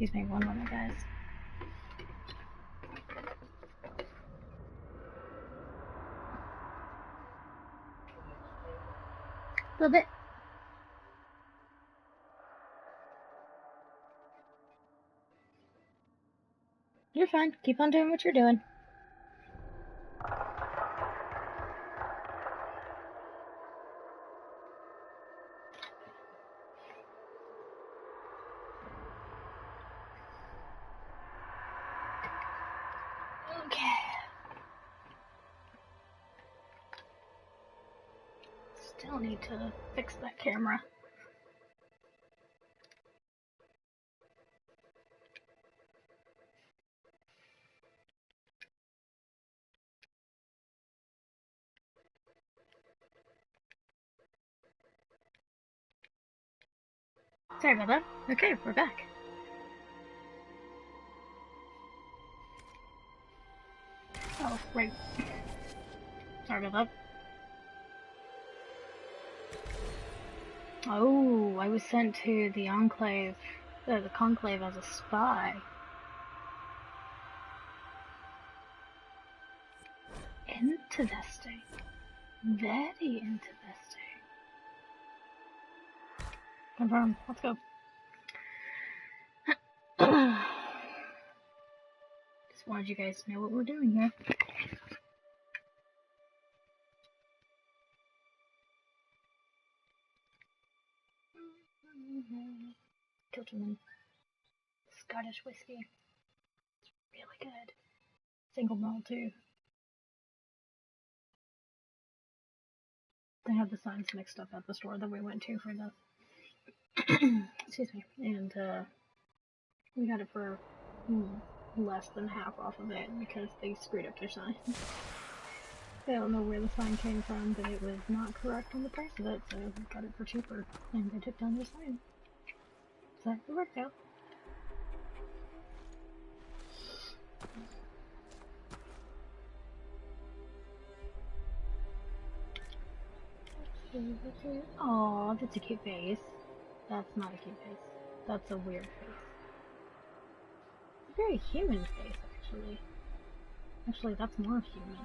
Excuse me, one moment, guys. A little bit. You're fine. Keep on doing what you're doing. Okay. Still need to fix that camera. Sorry about that. Okay, we're back. Oh, right. Sorry about that. Oh, I was sent to the Enclave, the Conclave as a spy. Interesting. Very interesting. Confirm. Let's go. Just wanted you guys to know what we're doing here. Kilterman. Scottish whiskey. It's really good. Single malt too. They have the signs mixed up at the store that we went to for the excuse me. And we got it for less than half off of it because they screwed up their sign. I don't know where the sign came from, but it was not correct on the price of it, so we got it for cheaper, and they took down their sign. So it worked out. Oh, that's a cute face. That's not a cute face. That's a weird face. It's a very human face, actually. Actually, that's more human.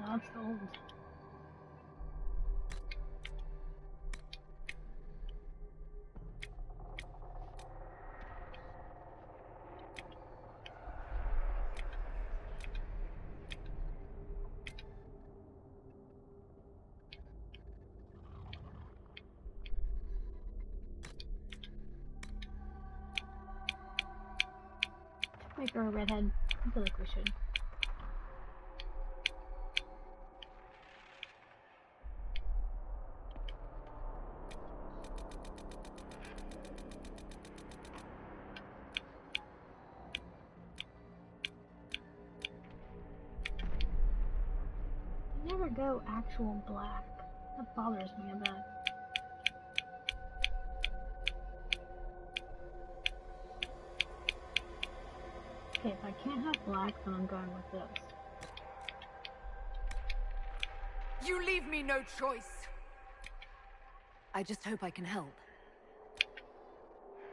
That's old. Make her a redhead. I feel like we should. Never go actual black. That bothers me a bit. Okay, if I can't have black, then I'm going with this. You leave me no choice. I just hope I can help.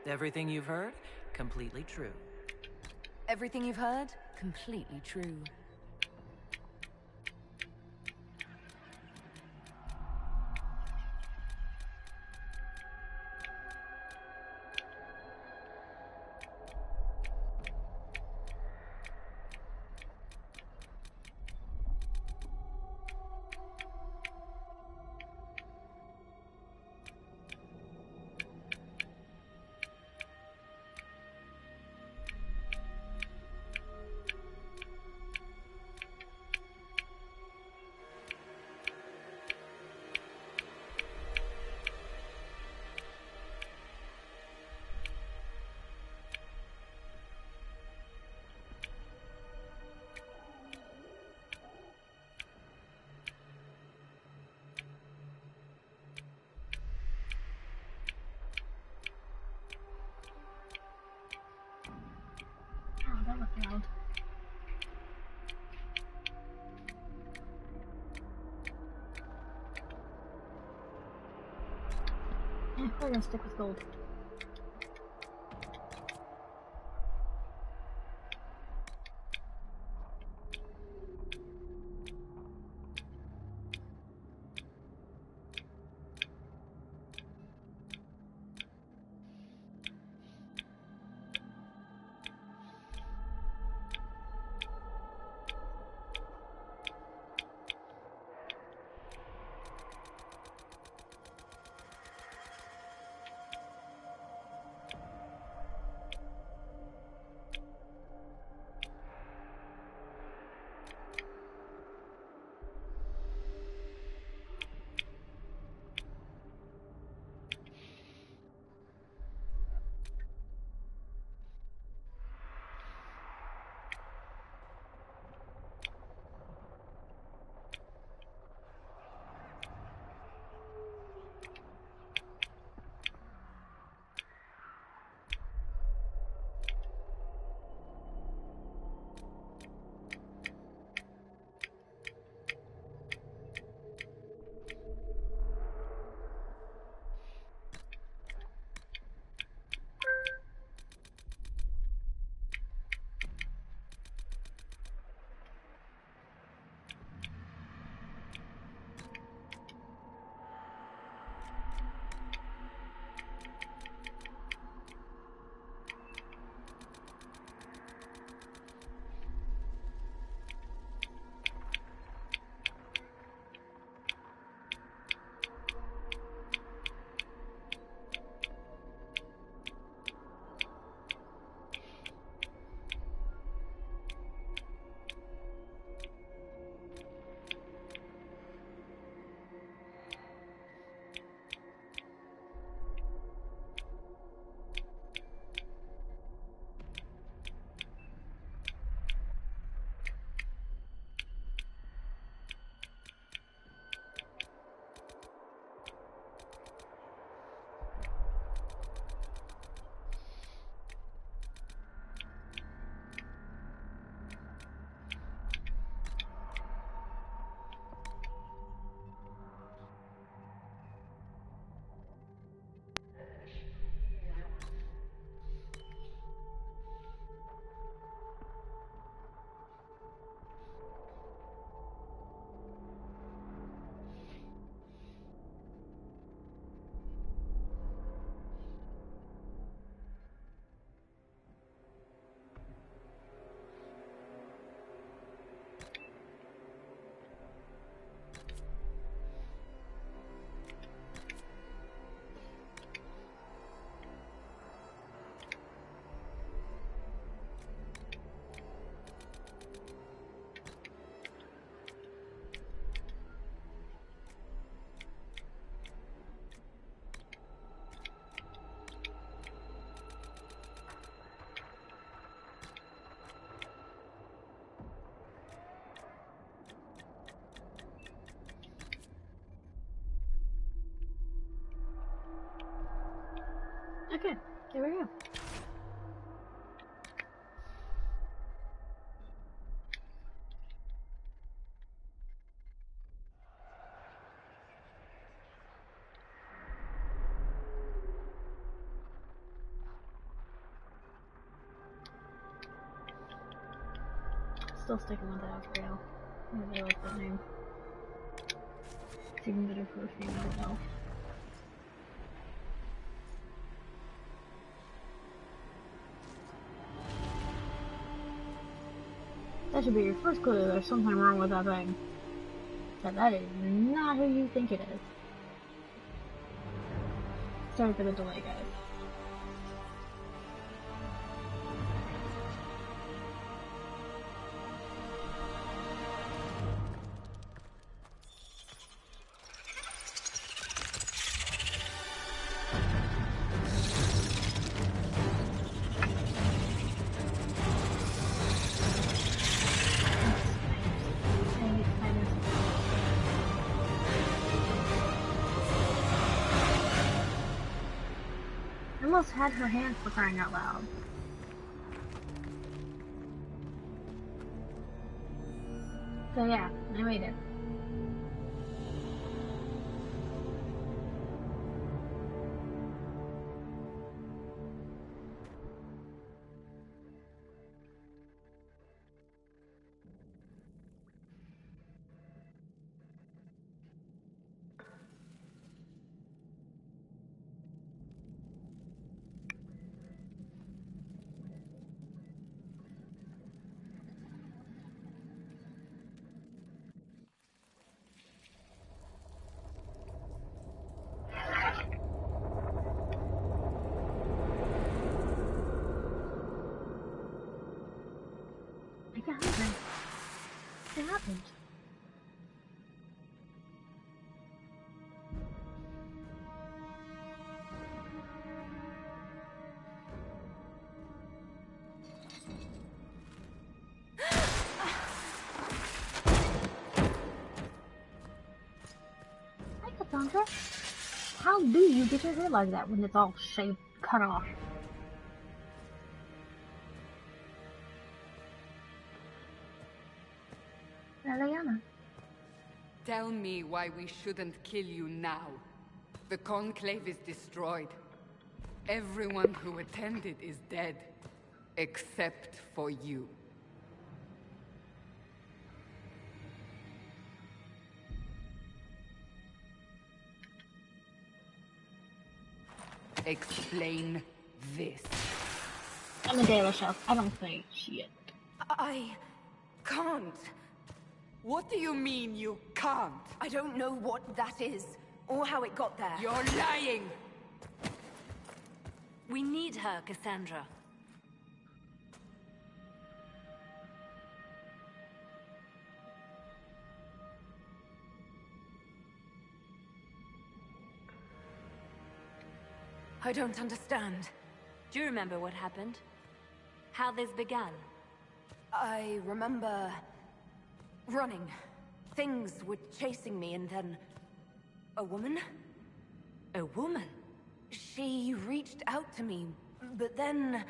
Everything you've heard, completely true. Everything you've heard, completely true. Oh, that looked loud. We're gonna stick with gold. Okay, there we go. still sticking with Azrael. I really like that name. It's even better for a female elf. That should be your first clue. There's something wrong with that thing. That is not who you think it is. Sorry for the delay, guys. Almost had her hand for crying out loud. So yeah, I made it. It happened. Hi, Cassandra. How do you get your hair like that when it's all shaved, cut off? Eliana. Tell me why we shouldn't kill you now. The Conclave is destroyed. Everyone who attended is dead. Except for you. Explain this. I'm a Daily Shelf. I don't say shit. I can't. What do you mean you can't? I don't know what that is, or how it got there. You're lying! We need her, Cassandra. I don't understand. Do you remember what happened? How this began? I remember running. Things were chasing me, and then a woman? A woman? She reached out to me, but then...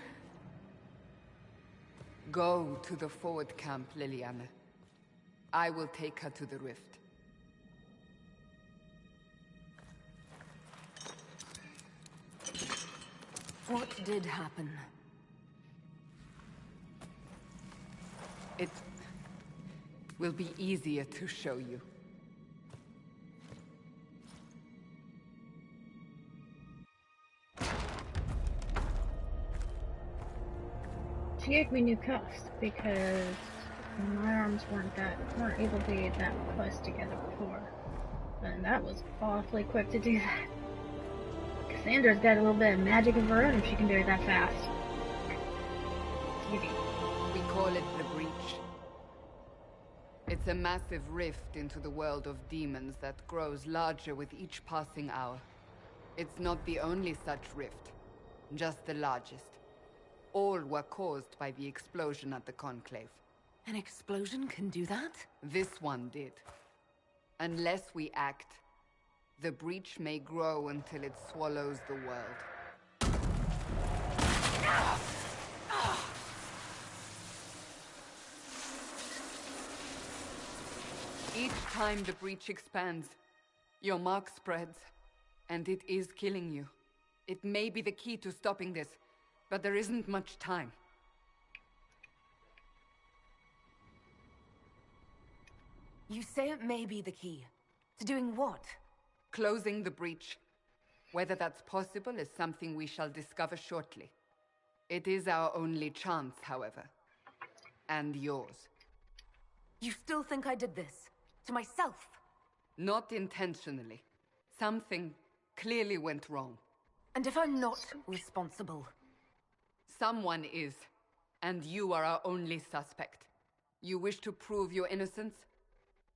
Go to the forward camp, Liliana. I will take her to the rift. What did happen? It will be easier to show you. She gave me new cuffs because my arms weren't able to be that close together before. And that was awfully quick to do that. Cassandra's got a little bit of magic of her own if she can do it that fast. Kitty. We call it the Breach. It's a massive rift into the world of demons that grows larger with each passing hour. It's not the only such rift, just the largest. All were caused by the explosion at the Conclave. An explosion can do that? This one did. Unless we act, the breach may grow until it swallows the world. Each time the breach expands, your mark spreads, and it is killing you. It may be the key to stopping this, but there isn't much time. You say it may be the key. To doing what? Closing the breach. Whether that's possible is something we shall discover shortly. It is our only chance, however. And yours. You still think I did this? To myself? Not intentionally. Something clearly went wrong. And if I'm not responsible? Someone is. And you are our only suspect. You wish to prove your innocence?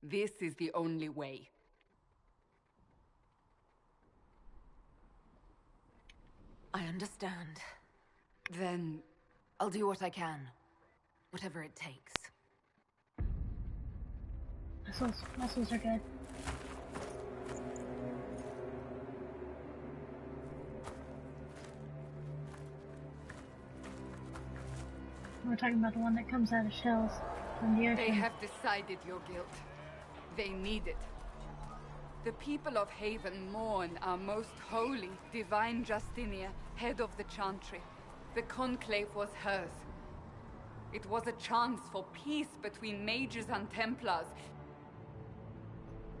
This is the only way. I understand. Then... I'll do what I can. Whatever it takes. Muscles are good. We're talking about the one that comes out of shells from the ocean. They have decided your guilt. They need it. The people of Haven mourn our most holy, divine Justinia, head of the Chantry. The conclave was hers. It was a chance for peace between mages and Templars.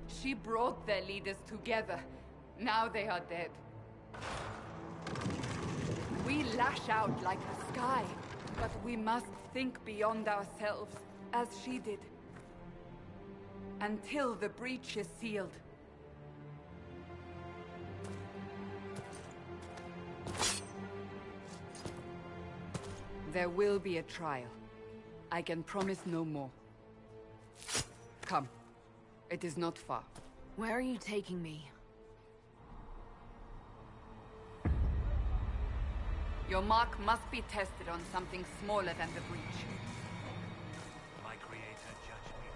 She brought their leaders together. Now they are dead. We lash out like the sky, but we must think beyond ourselves, as she did. Until the breach is sealed. There will be a trial. I can promise no more. Come. It is not far. Where are you taking me? Your mark must be tested on something smaller than the breach. My creator judged me.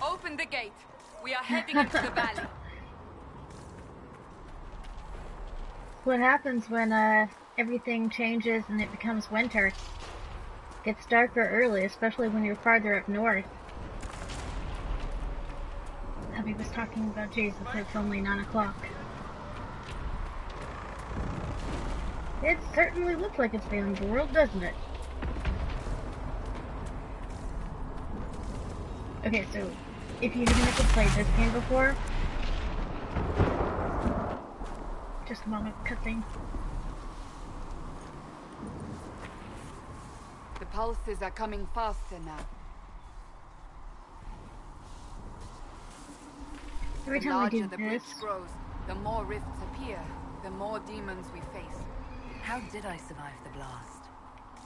Open the gate! We are heading into the valley. What happens when everything changes and it becomes winter? It gets darker early, especially when you're farther up north. Abby was talking about Jesus, it's only 9 o'clock. It certainly looks like it's the end of the world, doesn't it? Okay, so if you haven't ever played this game before, just a moment, cutscene. The pulses are coming faster now. Every The time we larger do the this, breach grows, the more rifts appear, the more demons we face. How did I survive the blast?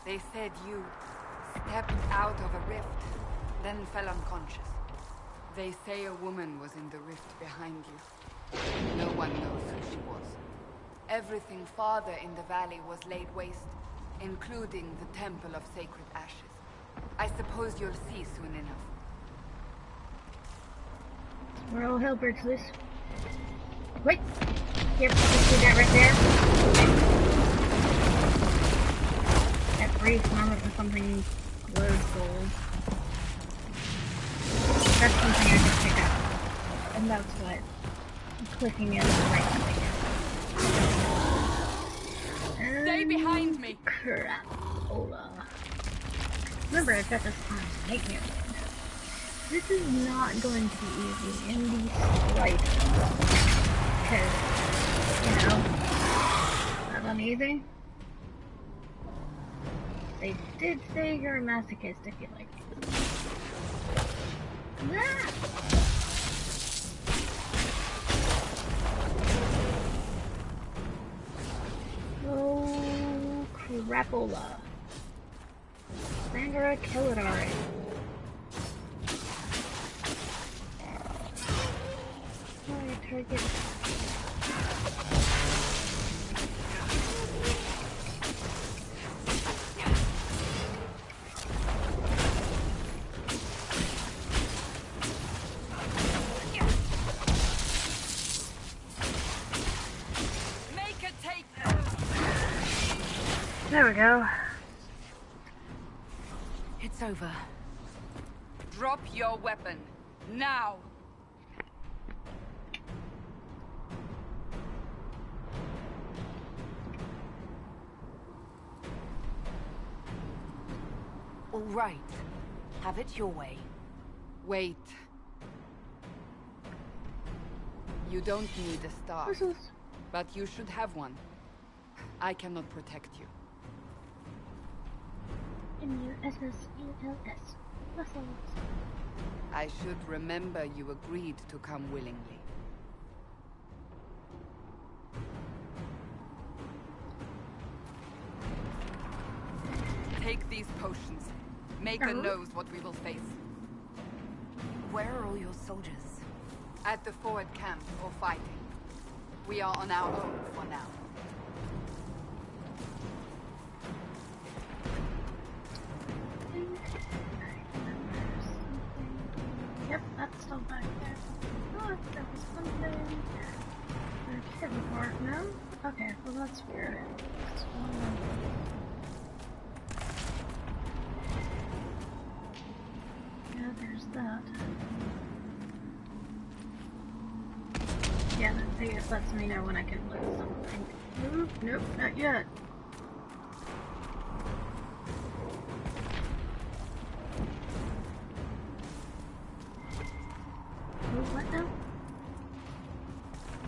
They said you stepped out of a rift, then fell unconscious. They say a woman was in the rift behind you. No one knows who she was. Everything farther in the valley was laid waste, including the Temple of Sacred Ashes. I suppose you'll see soon enough. where all hell breaks loose. Wait! Yep, you see that right there? That brief moment with something glows gold. That's something I can pick up. And that's what clicking is right click. Stay behind me! Crap. Hola. Remember, I've got this on nightmare mode. This is not going to be easy in the slightest. Because, you know, not uneasy. They did say you're a masochist if you like it. Ah! Oh, crapola. Sandra, kill it already. Sorry, target. Make a take! There we go. It's over. Drop your weapon. Now! All right. Have it your way. Wait. You don't need a star, This is but you should have one. I cannot protect you. M-U-S-S-E-L-S. Muscles. I should remember you agreed to come willingly. Take these potions. Maker knows what we will face. Where are all your soldiers? At the forward camp or fighting. We are on our own for now. Yep, that's still back there. Oh, there was something. Okay, before. No? Okay, well that's weird. That's one. Yeah, there's that. Yeah, that lets me know when I can lose something. Nope, nope, not yet. Oh, what now?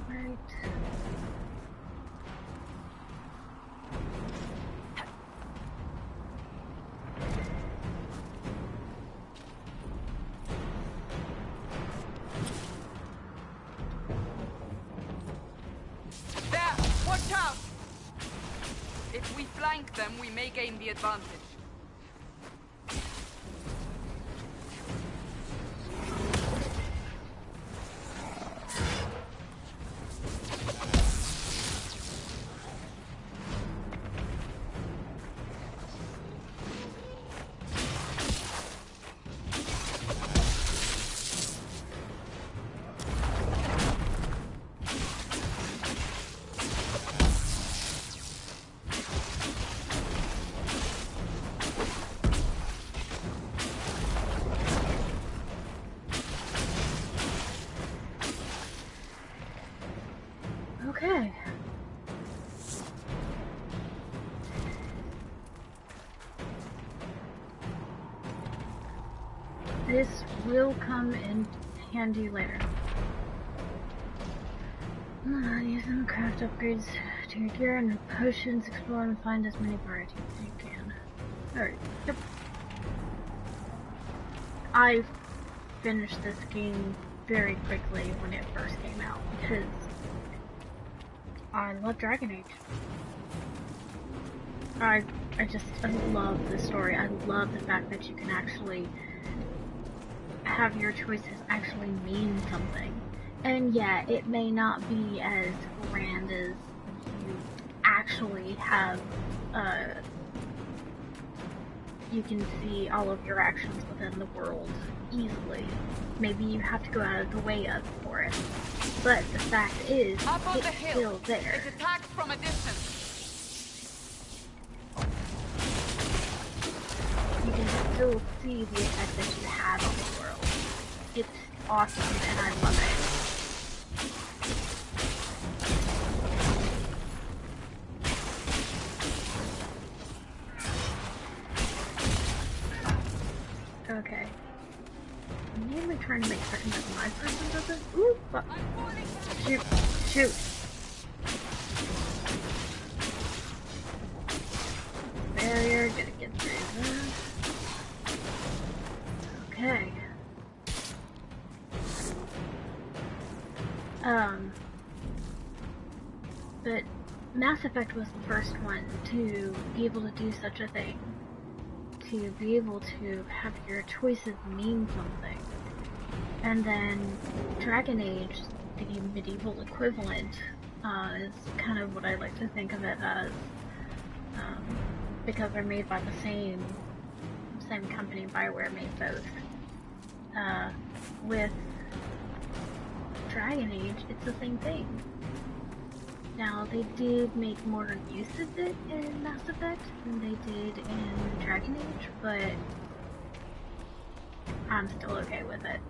Right. There! Watch out! If we flank them, we may gain the advantage. Okay. This will come in handy later. Use them, craft upgrades to your gear and potions, explore and find as many varieties as you can. Alright, yep. I finished this game very quickly when it first came out because I love Dragon Age. I love the story. I love the fact that you can actually have your choices actually mean something. And yeah, it may not be as grand as you actually have, you can see all of your actions within the world easily. Maybe you have to go out of the way for it. But the fact is, Up on it's the hill. still there. It attacks from a distance. You can still see the effect that you have on the world. It's awesome, and I love it. Okay. I'm mainly trying to make certain that my person does it. Ooh, fuck. Shoot, shoot. Barrier, gotta get through that. Okay. But Mass Effect was the first one to be able to do such a thing. To be able to have your choices mean something. And then Dragon Age, the medieval equivalent, is kind of what I like to think of it as. Because they're made by the same company, BioWare made both. With Dragon Age, it's the same thing. Now, they did make more use of it in Mass Effect than they did in Dragon Age, but I'm still okay with it.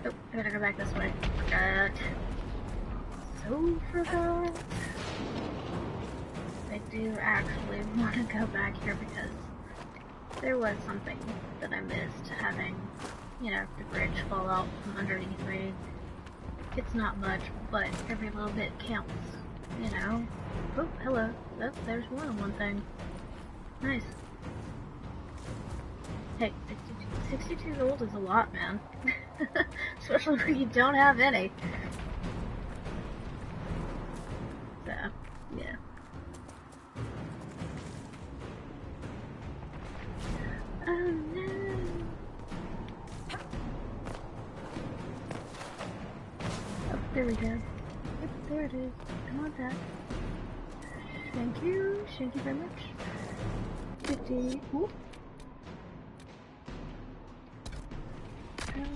Oh, I gotta go back this way. Forgot. So forgot. I do actually want to go back here because there was something that I missed having, you know, the bridge fall out from underneath me. It's not much, but every little bit counts, you know? Oh, hello. Oh, there's more than one thing. Nice. Hey, 62 gold is a lot, man. Especially when you don't have any. So, yeah. Oh no! Oh, there we go. Yep, there it is. I want that. Thank you very much. 50. Whoop. Hello.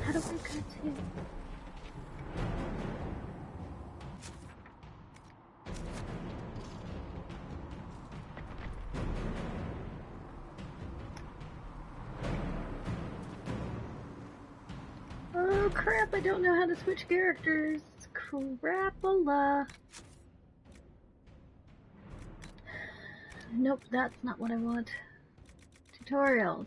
How do I go to? Oh crap, I don't know how to switch characters. Crapala. Nope, that's not what I want. Tutorials.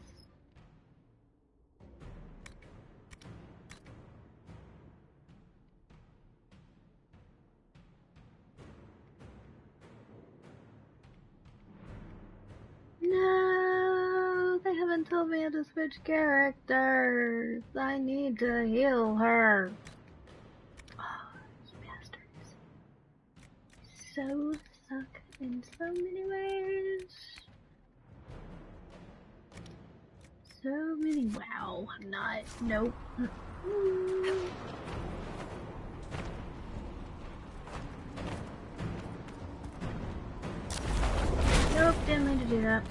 No, they haven't told me how to switch characters. I need to heal her. Oh, you bastards. So suck in so many ways. So many. Wow, I'm not. Nope. Nope, didn't mean to do that.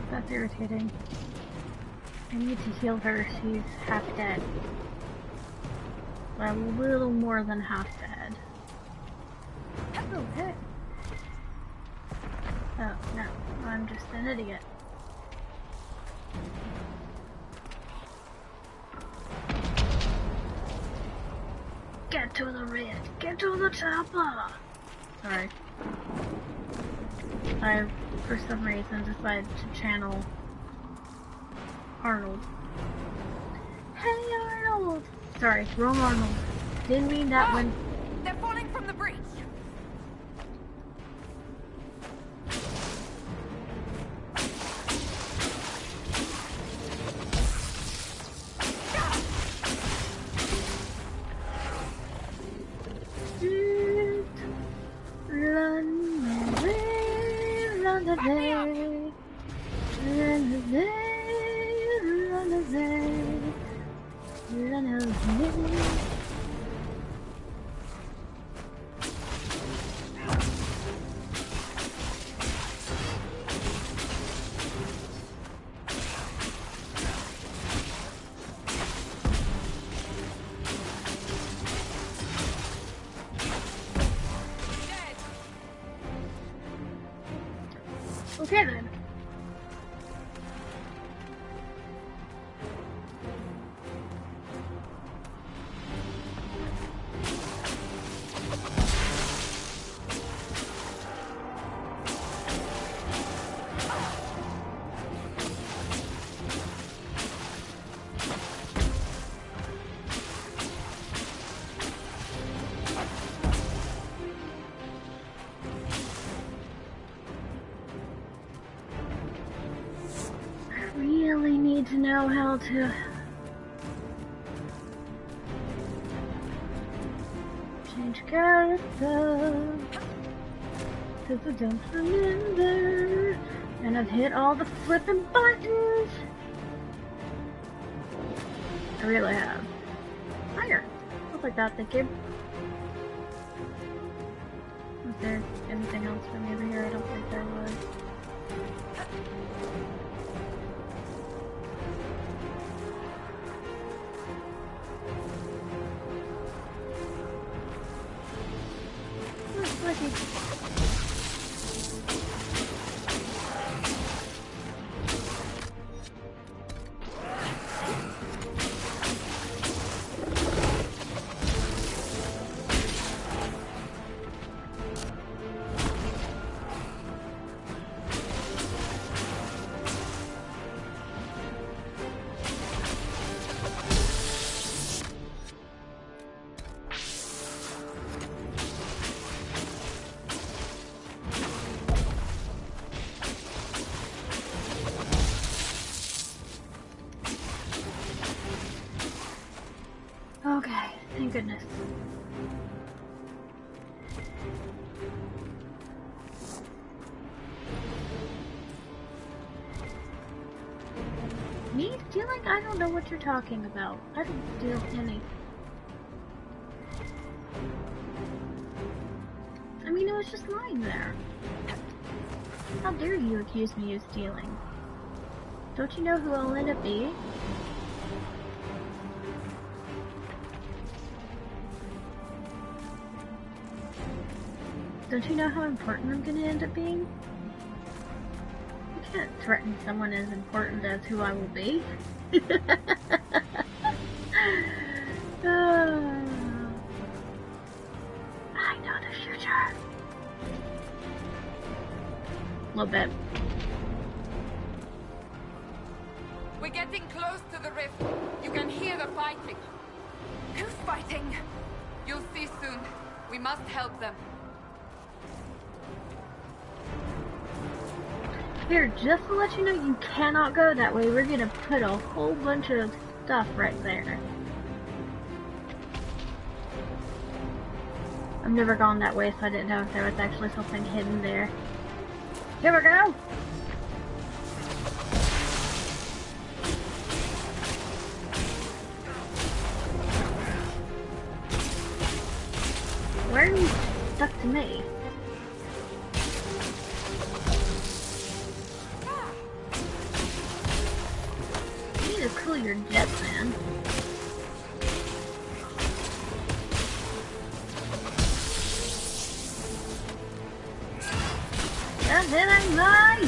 That's irritating. I need to heal her. She's half dead. A little more than half dead. Oh, hey. Oh, no. I'm just an idiot. Get to the red! Get to the chopper! Sorry. I, for some reason, decided to channel Arnold. Hey, Arnold! Sorry, wrong Arnold. Didn't mean that one. They're falling from the breach. Run away, run away, run away, run away, run away. Okay then. need to know how to change character, cause I don't remember, and I've hit all the flipping buttons. I really have. Fire. Stuff like that, thank you. Was there anything else for me over here? I don't think there was. Okay, thank goodness. Me stealing? I don't know what you're talking about. I didn't steal any. I mean, it was just lying there. How dare you accuse me of stealing? Don't you know who I'll end up being? Don't you know how important I'm gonna end up being? You can't threaten someone as important as who I will be. I know the future. A little bit. We're getting close to the rift. You can hear the fighting. Who's fighting? You'll see soon. We must help them. Here, just to let you know, you cannot go that way. We're gonna put a whole bunch of stuff right there. I've never gone that way, so I didn't know if there was actually something hidden there. Here we go! Why are you stuck to me? You need to cool your jets, man. That ain't mine!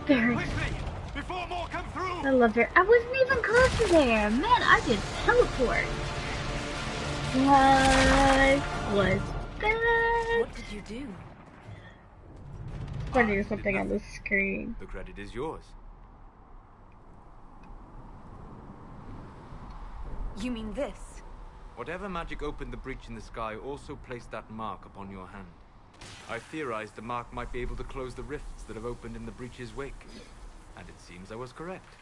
Very. Before more come through. I love it. I wasn't even close to there. Man, I did teleport. What was that? What did you do? Putting something on the screen. The credit is yours. You mean this? Whatever magic opened the breach in the sky also placed that mark upon your hand. I theorized the mark might be able to close the rifts that have opened in the breach's wake. And it seems I was correct.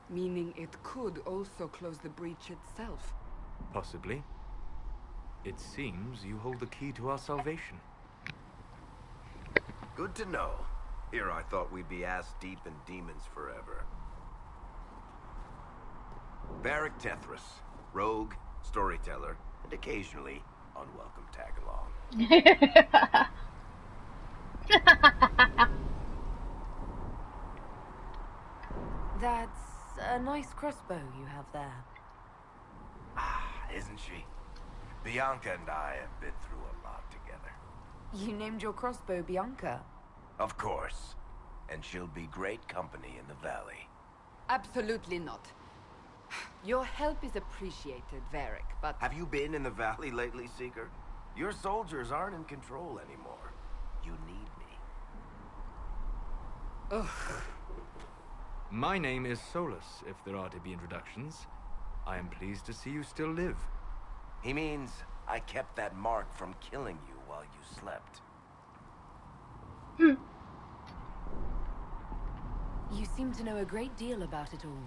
Meaning it could also close the breach itself. Possibly. It seems you hold the key to our salvation. Good to know. Here I thought we'd be ass deep in demons forever. Varric Tethras, rogue, storyteller, and occasionally unwelcome tag-along. That's a nice crossbow you have there. Ah, isn't she? Bianca and I have been through a lot together. You named your crossbow Bianca. Of course. And she'll be great company in the valley. Absolutely not. Your help is appreciated, Varric, but... Have you been in the valley lately, Seeker? Your soldiers aren't in control anymore. You need me. Ugh. My name is Solus, if there are to be introductions. I am pleased to see you still live. He means I kept that mark from killing you while you slept. You seem to know a great deal about it all.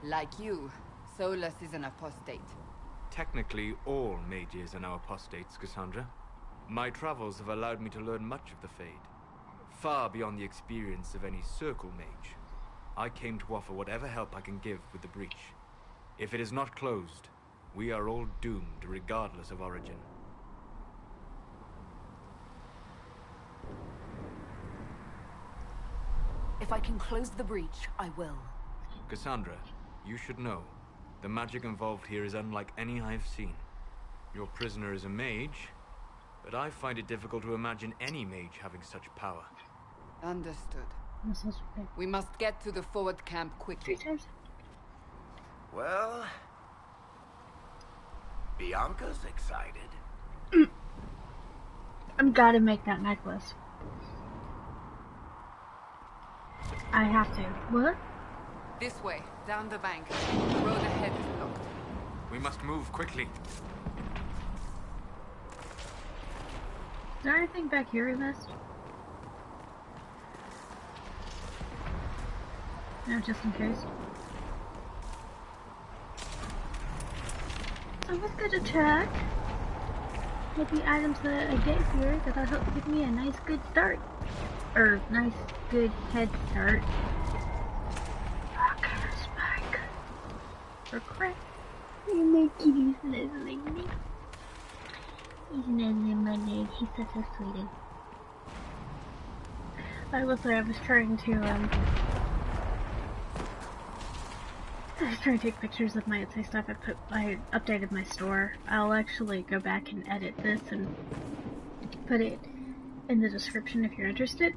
Like you, Solus is an apostate. Technically, all mages are now apostates, Cassandra. My travels have allowed me to learn much of the Fade, far beyond the experience of any circle mage. I came to offer whatever help I can give with the breach. If it is not closed, we are all doomed regardless of origin. If I can close the breach, I will. Cassandra, you should know, the magic involved here is unlike any I've seen. Your prisoner is a mage, but I find it difficult to imagine any mage having such power. Understood. This is okay. We must get to the forward camp quickly. 3 times. Well, Bianca's excited. I've got to make that necklace. I have to. What? This way, down the bank. The road ahead is blocked. We must move quickly. Is there anything back here we missed? No, just in case. I was gonna check with the items that I get here that I hope give me a nice good start. Or nice good head start. Okay, spike. For crap. You make kitties nuzzling me. He's nuzzling my leg. He's such a sweetie. I was trying to take pictures of my Etsy stuff. I updated my store. I'll actually go back and edit this and put it in the description if you're interested.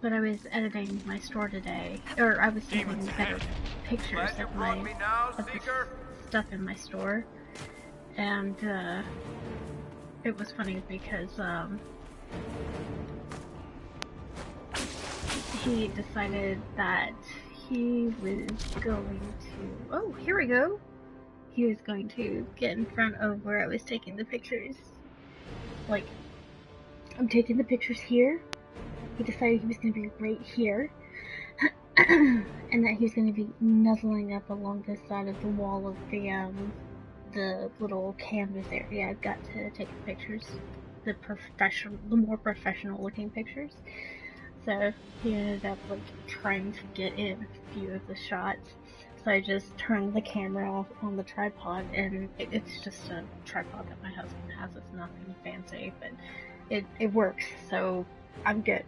But I was editing my store today, or I was taking better pictures of the stuff in my store, and it was funny because he decided that he was going to, oh, here we go. He was going to get in front of where I was taking the pictures. Like, I'm taking the pictures here. He decided he was going to be right here. And that he was going to be nuzzling up along this side of the wall of the little canvas area I've got to take the pictures. The more professional looking pictures. So he ended up like trying to get in a few of the shots. So I just turned the camera off on the tripod, and it's just a tripod that my husband has. It's nothing fancy, but it works, so I'm good.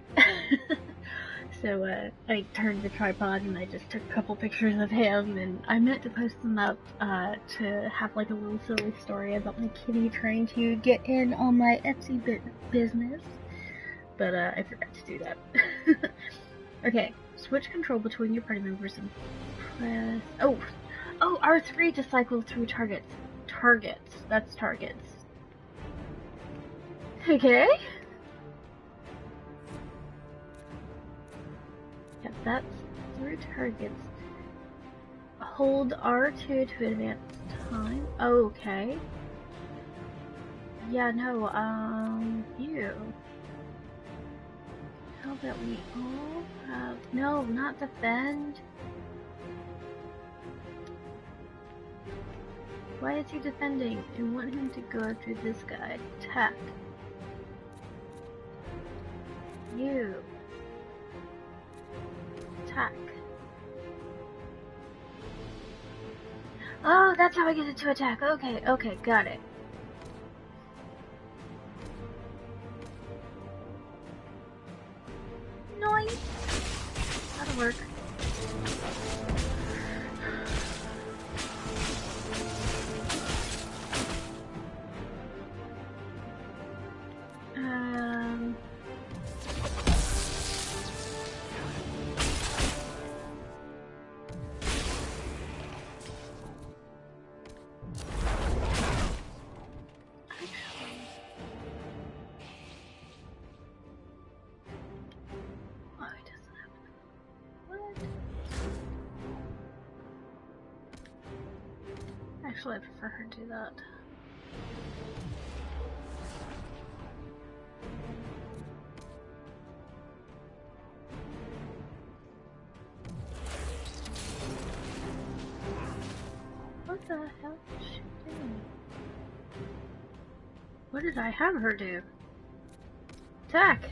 So I turned the tripod and I just took a couple pictures of him, and I meant to post them up to have like a little silly story about my kitty trying to get in on my Etsy business. But I forgot to do that. Okay, switch control between your party members and press... Oh, R3 to cycle through targets. That's targets. Okay. Yep, that's through targets. Hold R2 to advance time. Okay. Yeah, no, you. How about we all have... No, not defend. Why is he defending? I want him to go after this guy. Attack. You. Attack. Oh, that's how I get it to attack. Okay, got it. Nice. That'll work. Actually, I prefer her do that. hell is she doing? What did I have her do? Attack!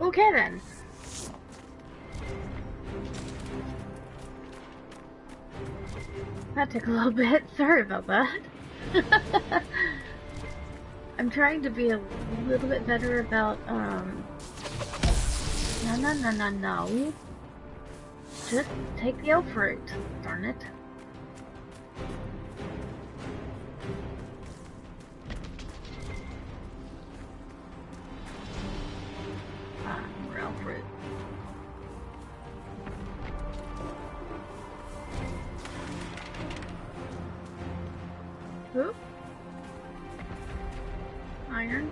Okay then. That took a little bit. Sorry about that. I'm trying to be a little bit better about, no. Just take the elf route. Darn it. More elf route. Oop. Iron.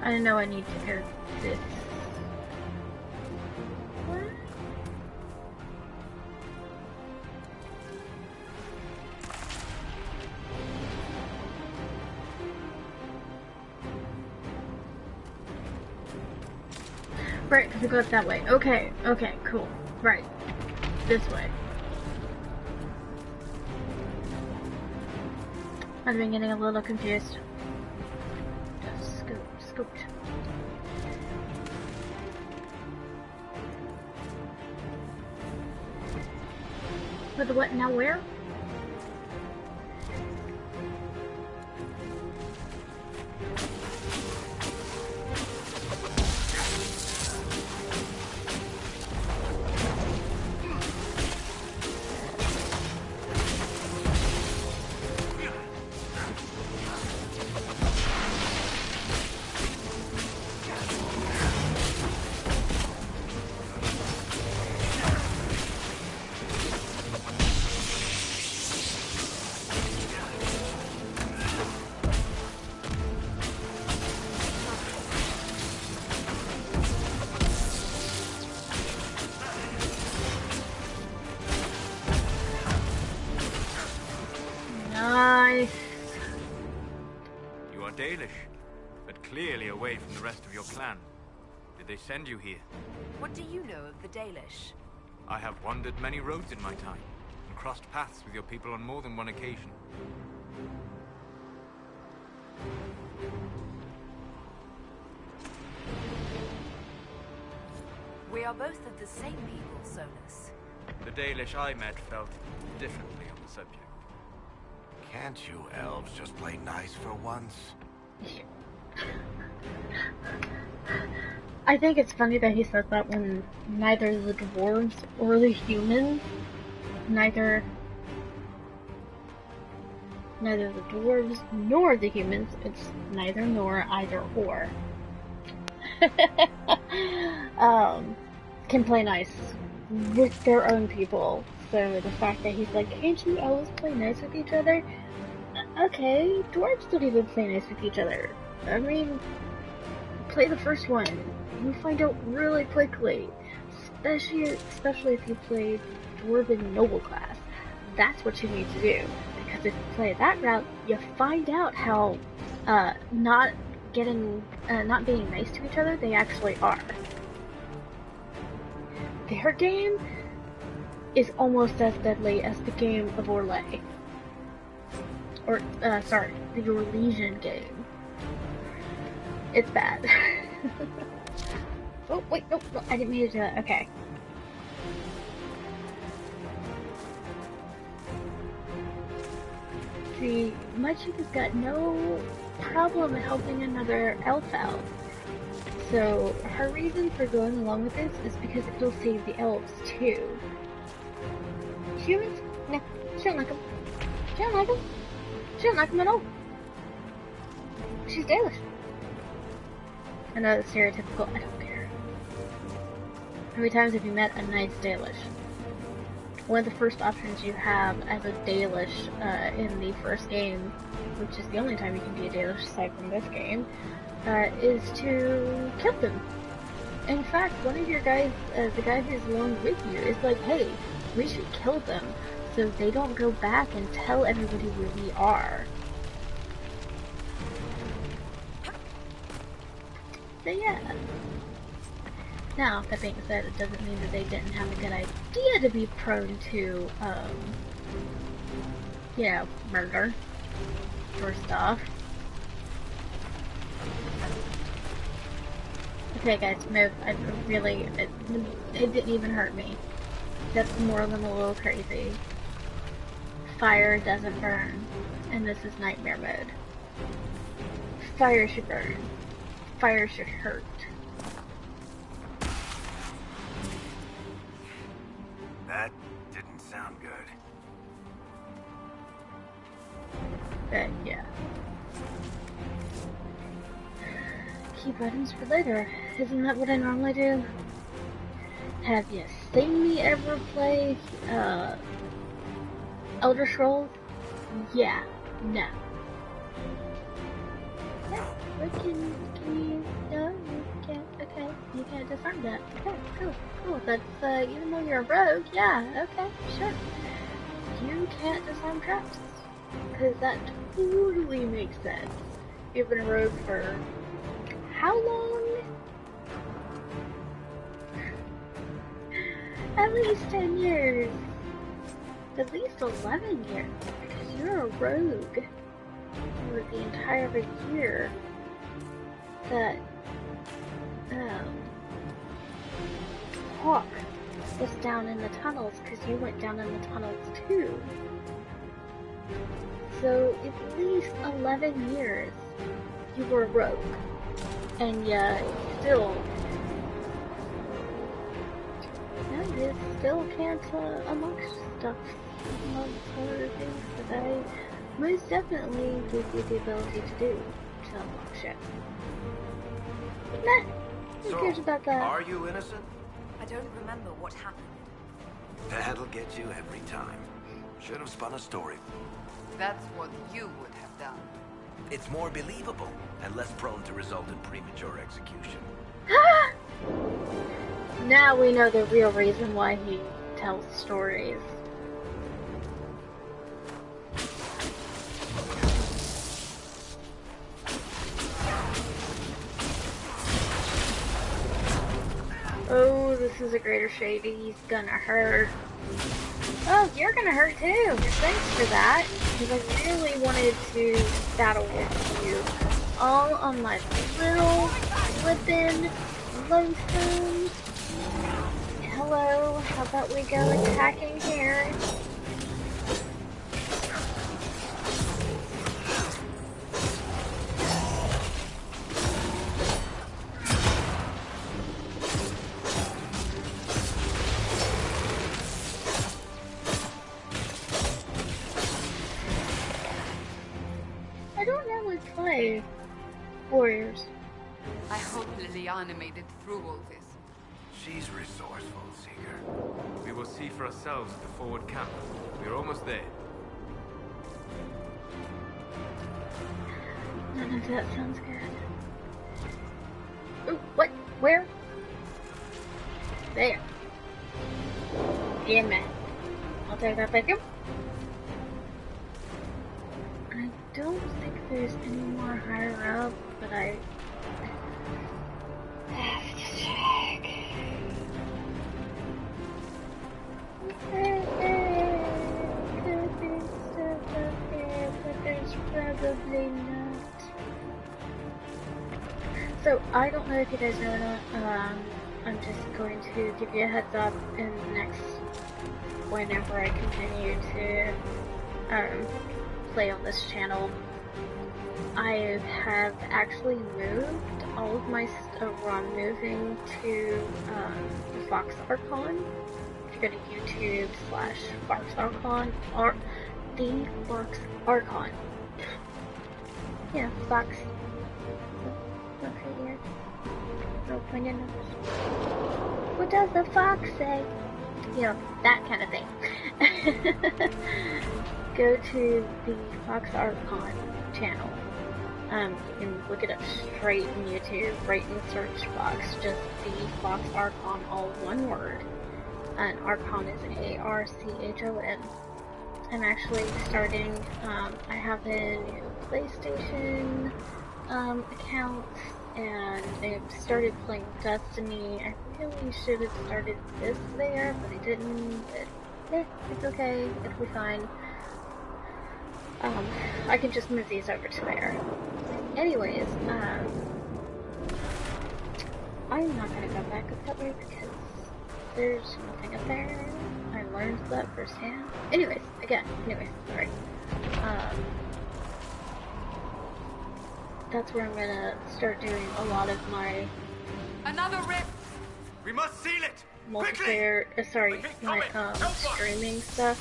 I didn't know I need to go this. What? Right, because it goes that way. Okay, cool. Right. This way. I've been getting a little confused. Just scooped. But the what now where? Nice. You are Dalish, but clearly away from the rest of your clan. Did they send you here? What do you know of the Dalish? I have wandered many roads in my time, and crossed paths with your people on more than one occasion. We are both of the same people, Solus. The Dalish I met felt differently on the subject. Can't you elves just play nice for once? I think it's funny that he says that when neither the dwarves or the humans, neither the dwarves nor the humans, it's neither nor, either or, can play nice with their own people. So the fact that he's like, can't you always play nice with each other? Okay, dwarves don't even play nice with each other. I mean, play the first one. You find out really quickly, especially if you play Dwarven Noble class. That's what you need to do, because if you play that route, you find out how not being nice to each other they actually are. Their game is almost as deadly as the game of Orlais. Or, sorry, the Orlesian game. It's bad. Oh, wait, no, I didn't mean to do that. Okay. See, Mudchick has got no problem helping another elf out. So, her reason for going along with this is because it'll save the elves, too. Humans? No, she don't like them. She don't like them. She don't like them at all. She's Dalish. I know it's stereotypical, I don't care. How many times have you met a nice Dalish? One of the first options you have as a Dalish in the first game, which is the only time you can be a Dalish aside from this game, is to kill them. In fact, one of your guys, the guy who's along with you, is like, hey, we should kill them so they don't go back and tell everybody where we are. So yeah. Now, that being said, it doesn't mean that they didn't have a good idea to be prone to, you know, murder or stuff. Okay guys, move. I really, it didn't even hurt me. That's more than a little crazy. Fire doesn't burn, and this is nightmare mode. Fire should burn. Fire should hurt. That didn't sound good. But yeah. Keep items for later. Isn't that what I normally do? Have you seen me ever play Elder Scrolls? Yeah. No. Yeah. What can you? No, you can't. Okay, you can't disarm that. Okay, cool. That's even though you're a rogue, yeah. Okay, sure. You can't disarm traps, because that totally makes sense. You've been a rogue for how long? At least 10 years. At least 11 years. Because you're a rogue for the entire year that Hawk was down in the tunnels, because you went down in the tunnels too. So at least 11 years you were a rogue. And yeah, you still can't unlock stuff. Amongst other things that I most definitely give you the ability to do to unlock shit. Nah, who cares about that? Are you innocent? I don't remember what happened. That'll get you every time. Should have spun a story. That's what you would have done. It's more believable and less prone to result in premature execution. Now we know the real reason why he tells stories. Oh, this is a greater shady. He's gonna hurt. Oh, you're gonna hurt too. Thanks for that. Because I really wanted to battle with you. All on my little flippin' glowstone. Hello, how about we go attacking here? Yay! Warriors. I hope Liliana made it through all this. She's resourceful, Seeker. We will see for ourselves at the forward camp. We're almost there. None of that sounds good. Ooh, what? Where? There. Yeah, man. I'll take that, thank you. I don't think there's any more higher up, but I have to check. Could be stuff up here, but there's probably not. So, I don't know if you guys know or not, I'm just going to give you a heads up in the next, whenever I continue to play on this channel. I have actually moved all of my stuff, I'm moving to the Fox Archon. If you go to YouTube/Fox Archon, or the Fox Archon. Yeah, Fox. Look right here. Little pointed nose. What does the fox say? You know, that kind of thing. Go to the Fox Archon channel. You can look it up straight in YouTube, right in the search box, just the Fox Archon, all one word. And Archon is A-R-C-H-O-N. I'm actually starting, I have a new PlayStation account, and I started playing Destiny. I really should have started this there, but I didn't. But, it's okay, it'll be fine. I can just move these over to there. Anyways, I'm not gonna go back up that way because there's nothing up there. I learned that firsthand. Anyways, sorry. That's where I'm gonna start doing a lot of my Another rift! We must seal it! multiplayer, my streaming stuff,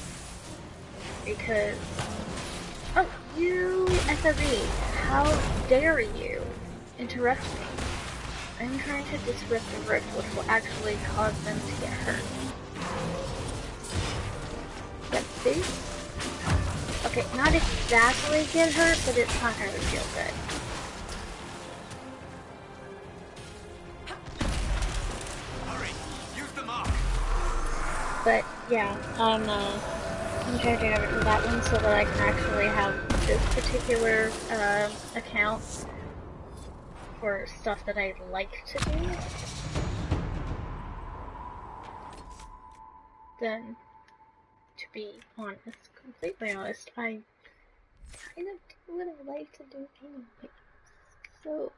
because, oh, you SOB, how dare you interrupt me? I'm trying to disrupt the rift, which will actually cause them to get hurt. Yep, see? Okay, not exactly get hurt, but it's not gonna feel good. But yeah, I'm changing over to that one so that I can actually have this particular account for stuff that I like to do. Then, to be honest, completely honest, I kind of do what I like to do anyway. So.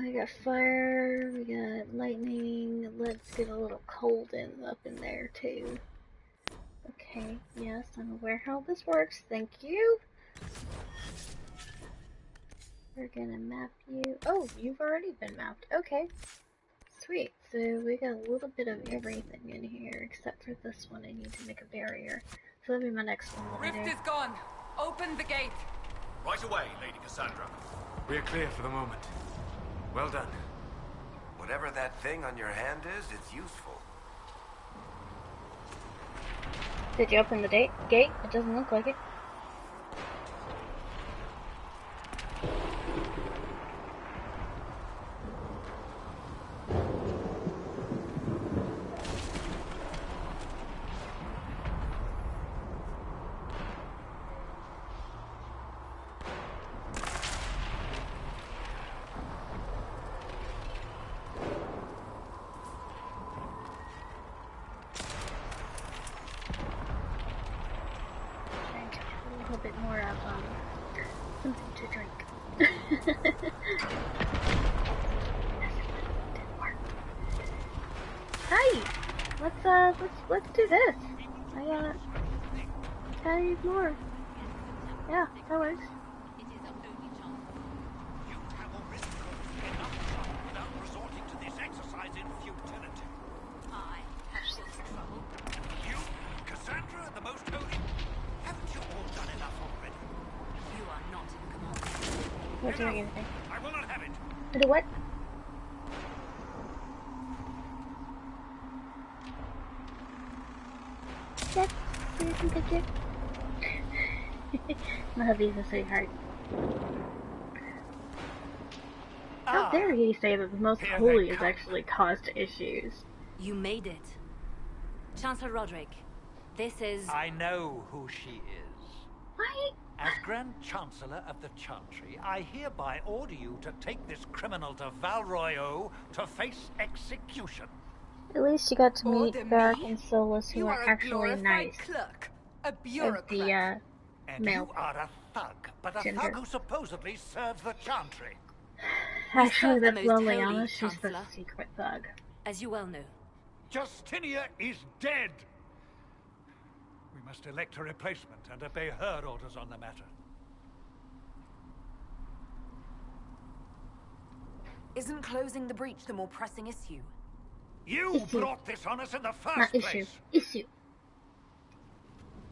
We got fire, we got lightning, let's get a little cold up in there too. Okay, yes, I'm aware how this works, thank you! We're gonna map you. Oh, you've already been mapped, okay. Sweet, so we got a little bit of everything in here, except for this one I need to make a barrier. So that'll be my next one. Rift is gone! Open the gate! Right away, Lady Cassandra. We're clear for the moment. Well done. Whatever that thing on your hand is, it's useful. Did you open the gate? It doesn't look like it. Let's do this. I gotta use more. Yeah, that works. You have already gone enough trouble without resorting to this exercise in futility. I have some trouble. You, Cassandra? at the most holy. Haven't you all done enough already? You are not in command. Not doing anything. I will not have it. Do what? Yes, you can take it. My hubby's a sweetheart. How dare he say that the most Here holy they has come. actually caused issues? You made it. Chancellor Roderick, this is... I know who she is. What? As Grand Chancellor of the Chantry, I hereby order you to take this criminal to Valroyo to face execution. At least you got to meet Order Varric me? and Solus, who You are are a actually glorified nice. clerk, a Of bureaucrat. the, And male you are a thug, but a gender. thug who supposedly serves the Chantry. Actually, serve the that's most Liliana. holy, She's the Chancellor. secret thug. As you well know. Justinia is dead. We must elect a replacement and obey her orders on the matter. Isn't closing the breach the more pressing issue? You Issue. brought this on us in the Not first issue. place. Issue.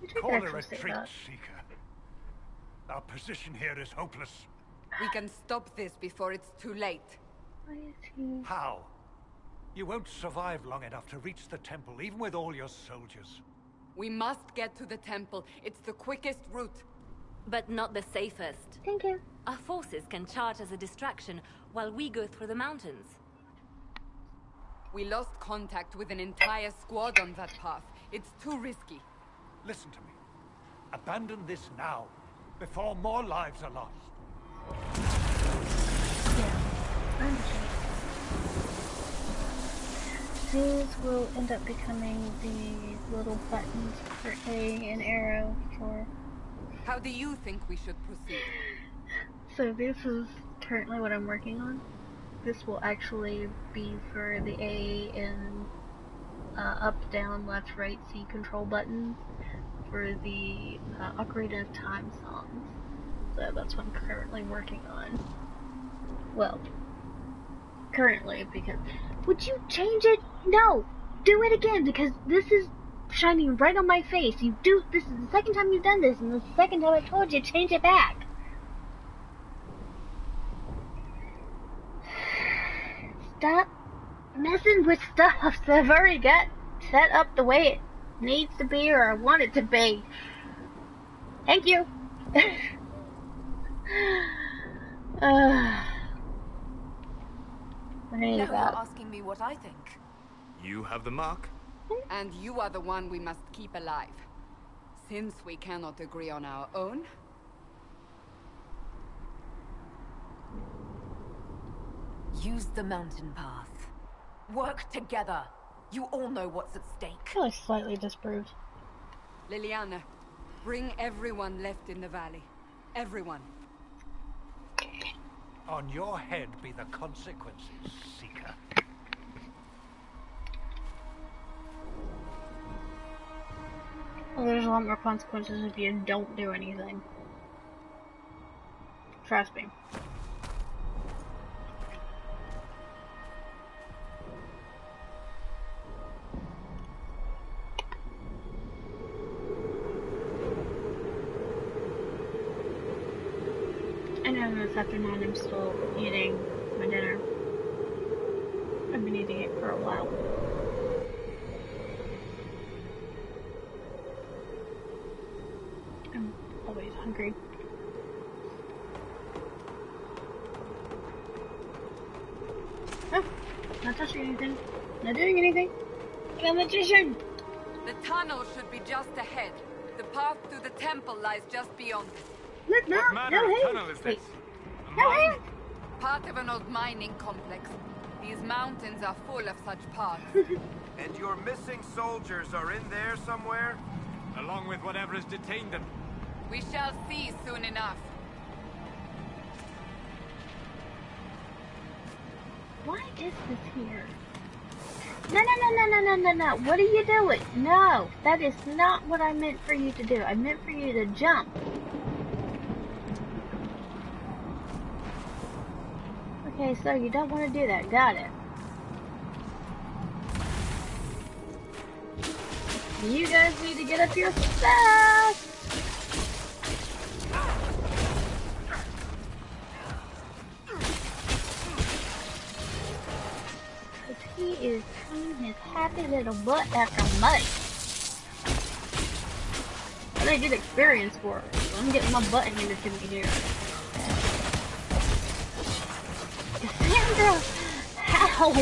Which I Call could a actually say retreat, that. Seeker. Our position here is hopeless. We can stop this before it's too late. Why is he... How? You won't survive long enough to reach the temple, even with all your soldiers. We must get to the temple. It's the quickest route. But not the safest. Thank you. Our forces can charge as a distraction while we go through the mountains. We lost contact with an entire squad on that path. It's too risky. Listen to me. Abandon this now, before more lives are lost. Yeah, I understand. These will end up becoming the little buttons for A and arrow for... How do you think we should proceed? So this is currently what I'm working on. This will actually be for the A and up, down, left, right, C control buttons for the Ocarina of Time songs. So that's what I'm currently working on. Well, currently, because... Would you change it? No! Do it again, because this is shining right on my face. This is the second time you've done this, and the second time I told you, change it back. Stop messing with stuff that I've already got set up the way it needs to be, or I want it to be. Thank you. I need Now you're that. asking me what I think. You have the mark? And you are the one we must keep alive. Since we cannot agree on our own, Use the mountain path. Work together. You all know what's at stake. I feel like slightly disproved. Liliana, bring everyone left in the valley. Everyone. On your head be the consequences, Seeker. Well, there's a lot more consequences if you don't do anything. Trust me. I know this afternoon I'm still eating my dinner. I've been eating it for a while. I'm always hungry. Oh, not touching anything. Not doing anything. I'm a magician. The tunnel should be just ahead. The path to the temple lies just beyond it. Look, no, What manner no of hands. tunnel is Wait, this? A no mine? hands. Part of an old mining complex. These mountains are full of such paths. And your missing soldiers are in there somewhere? Along with whatever has detained them. We shall see soon enough. Why is this here? No, no, no, no, no, no, no, no. What are you doing? No, that is not what I meant for you to do. I meant for you to jump. Okay, so you don't want to do that. Got it. You guys need to get up here fast! Cause he is trying his happy little butt after money. But I get experience for it, so I'm getting my butt handed to me here. Cassandra! Help!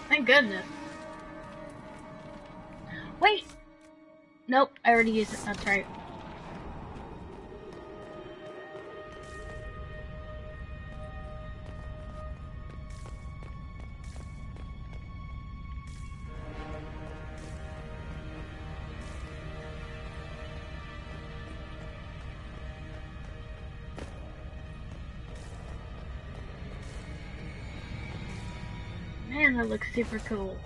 Thank goodness. Wait! Nope, I already used it, that's right. Man, that looks super cool.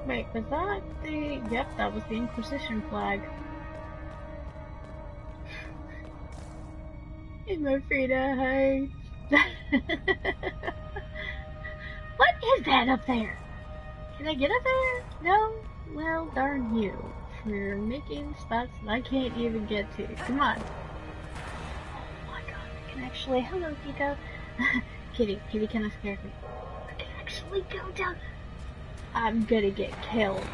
Wait, was that the... Yep, that was the Inquisition flag. I'm afraid of heights. What is that up there? Can I get up there? No? Well, darn you. For making spots that I can't even get to. Come on. Oh my god, I can actually... Hello, Pico. Kitty kind of scared me. I can actually go down... I'm gonna get killed.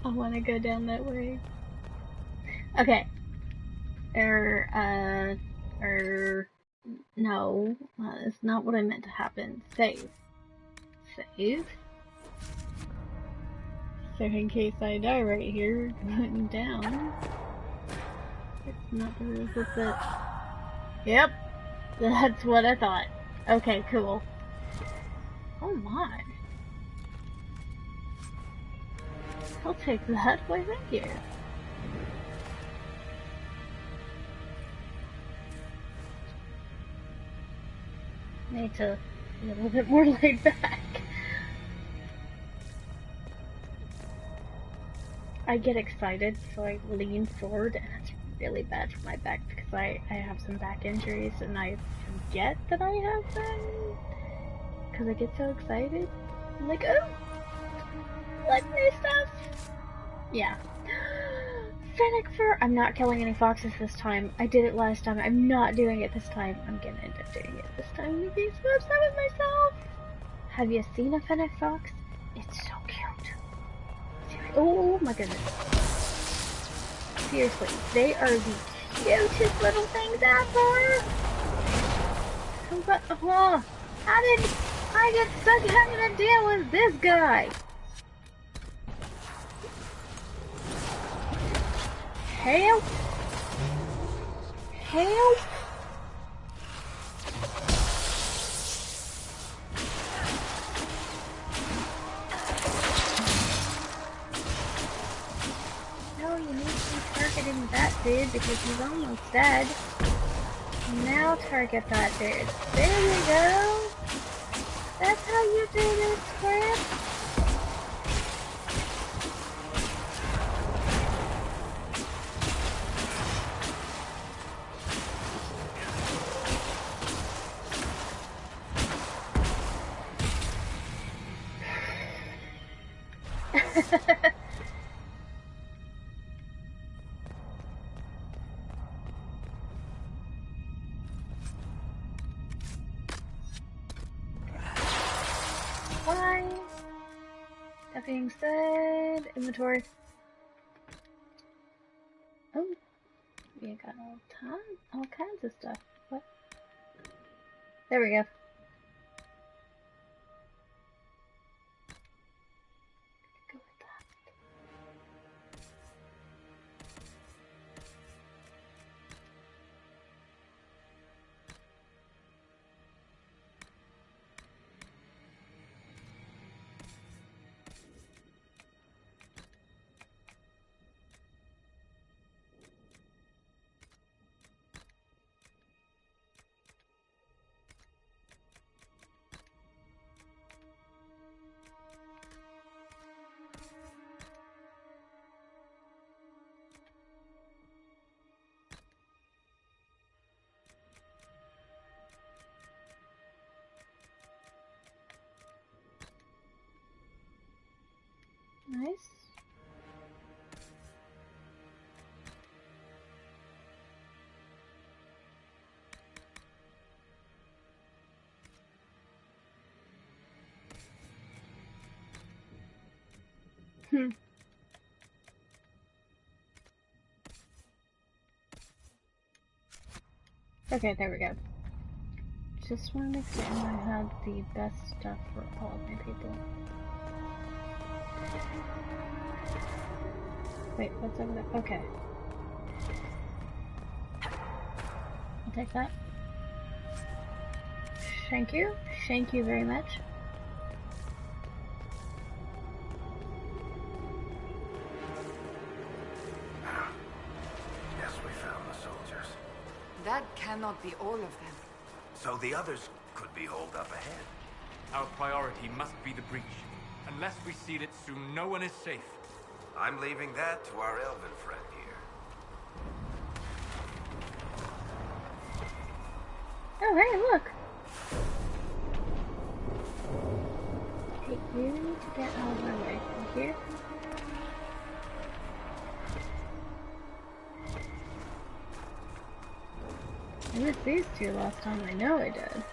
I wanna go down that way. Okay. No. That's not what I meant to happen. Save. Save. So in case I die right here, going down. It's not the rules of it. Yep. That's what I thought. Okay, cool. Oh my. I'll take that. Why, thank you. Need to be a little bit more laid back. I get excited, so I lean forward, and it's really bad for my back because I have some back injuries, and I forget that I have them because I get so excited. I'm like, oh, like new stuff. Yeah. Fennec fur. I'm not killing any foxes this time. I did it last time. I'm not doing it this time. I'm gonna end up doing it this time. I'm being so upset with myself. Have you seen a Fennec fox? It's so cute. Oh my goodness. Seriously, they are the cutest little things ever. But, how did I get stuck having to deal with this guy? Help! Help! No, you need to be targeting that dude because he's almost dead. Now target that dude. There you go! That's how you do this, crap! Fine. That being said, inventory. Oh, we got all kinds of stuff. What? There we go. Go with that. Okay, there we go. Just want to make sure I have the best stuff for all of my people. Wait, what's over there? Okay. I'll take that. Thank you. Thank you very much. Yes, we found the soldiers. That cannot be all of them. So the others could be holed up ahead. Our priority must be the breach. Unless we seal it soon, no one is safe. I'm leaving that to our elven friend here. Oh, hey, look! Hey, you need to get out of my way. Thank you. I missed these two last time, I know I did.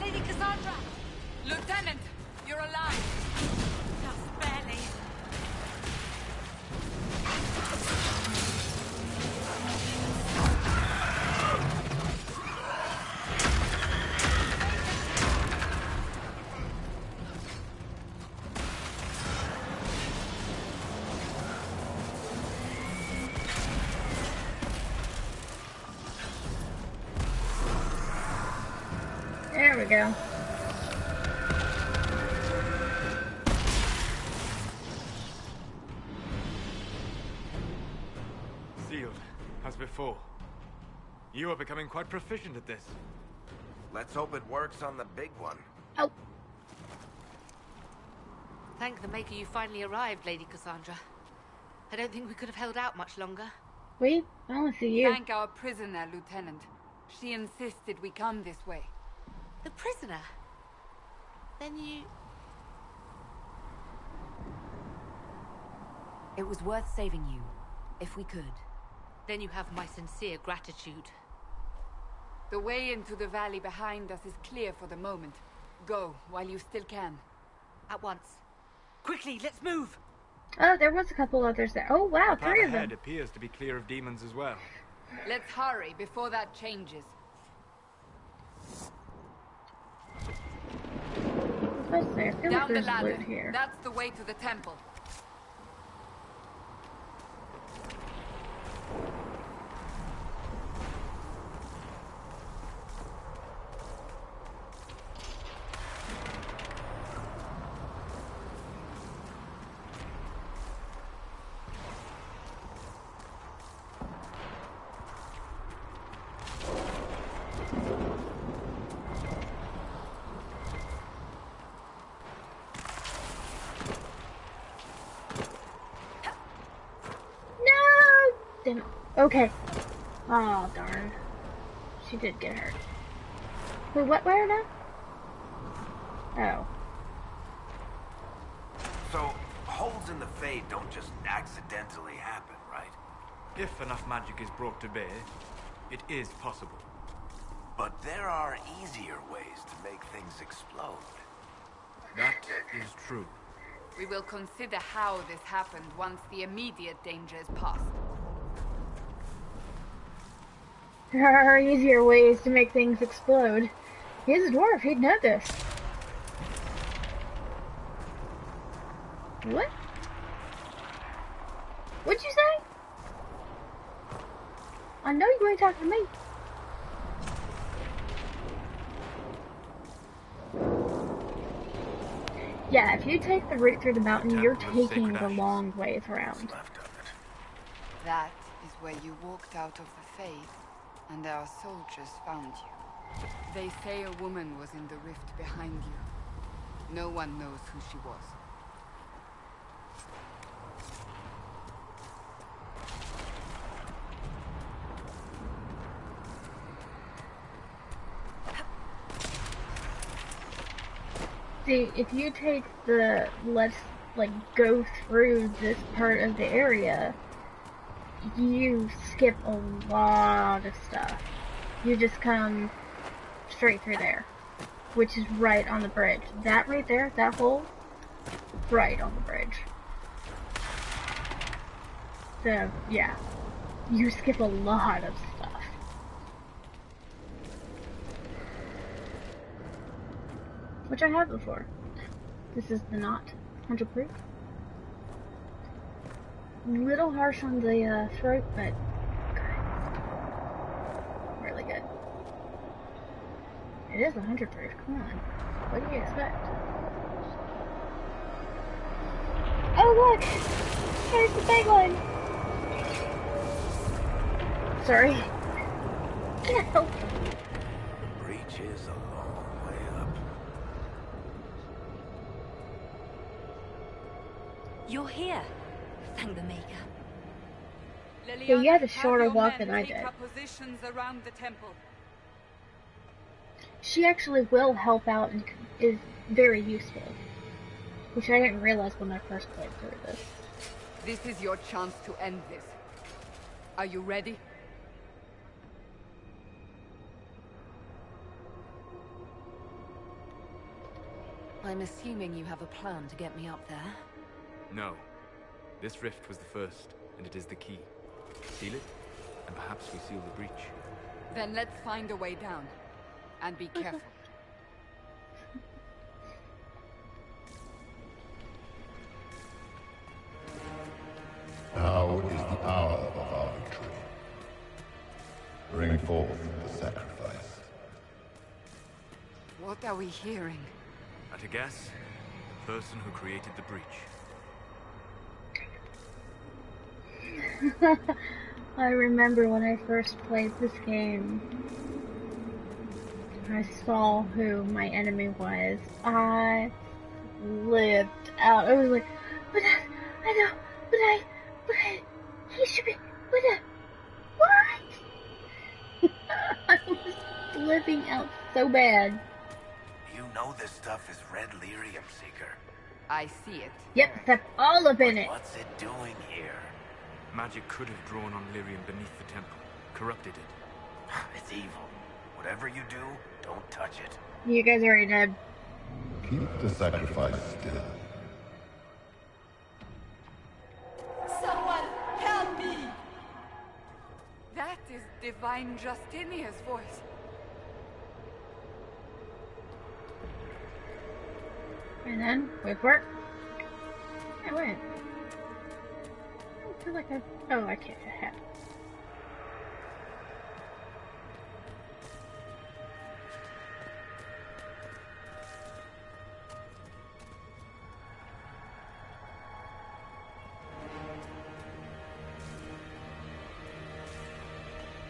Lady Cassandra! Lieutenant, you're alive. Just barely. There we go. Sealed, as before. You are becoming quite proficient at this. Let's hope it works on the big one. Oh, Thank the Maker you finally arrived, Lady Cassandra. I don't think we could have held out much longer. wait, I want to see you. Thank our prisoner, Lieutenant. She insisted we come this way. The prisoner? Then you... It was worth saving you, if we could. Then you have my sincere gratitude. The way into the valley behind us is clear for the moment. Go, while you still can. At once. Quickly, let's move! Oh, there was a couple others there. Oh, wow, The path 3 of ahead them. appears to be clear of demons as well. Let's hurry before that changes. I was supposed to say, I feel like Down the there's ladder. loot here. That's the way to the temple. No! Damn it. Okay. Oh, darn. She did get hurt. Wait, what? Where now? Oh. So, holes in the Fade don't just accidentally happen, right? If enough magic is brought to bear, it is possible. But there are easier ways to make things explode. That is true. We will consider how this happened once the immediate danger is past. There are easier ways to make things explode. He's a dwarf, he'd know this. What? What'd you say? I know you ain't talking to me. Yeah, if you take the route through the mountain, you're taking the long ways around. That is where you walked out of the faith, and our soldiers found you. They say a woman was in the rift behind you. No one knows who she was. See, if you take the let's like go through this part of the area, you skip a lot of stuff. You just come straight through there, which is right on the bridge. That right there, that hole, right on the bridge. So, yeah, you skip a lot of stuff. Which I have before. This is the not 100 proof. Little harsh on the throat, but good. Really good. It is 100 proof. Come on. What do you expect? Oh look! There's the big one! Sorry. Can't help it. The breach is a long way up. You're here. Thank the Maker. Yeah, you had a shorter walk than I did. Positions around the temple. She actually will help out and is very useful. Which I didn't realize when I first played through this. This is your chance to end this. Are you ready? I'm assuming you have a plan to get me up there. No. This rift was the first, and it is the key. Seal it, and perhaps we seal the breach. Then let's find a way down. And be careful. Now is the hour of our victory. Bring forth the sacrifice. What are we hearing? At a guess, the person who created the breach. I remember when I first played this game, I saw who my enemy was. I flipped out. I was like, but I know, but he should be, what? I was flipping out so bad. You know this stuff is red lyrium, Seeker. I see it. Yep, that's all up in it. What's it doing here? Magic could have drawn on lyrium beneath the temple, corrupted it. It's evil. Whatever you do, don't touch it. You guys are already dead. Keep the sacrifice still. Someone help me! That is Divine Justinia's voice. And then, wait for it. I went. I feel like oh, I can't get ahead.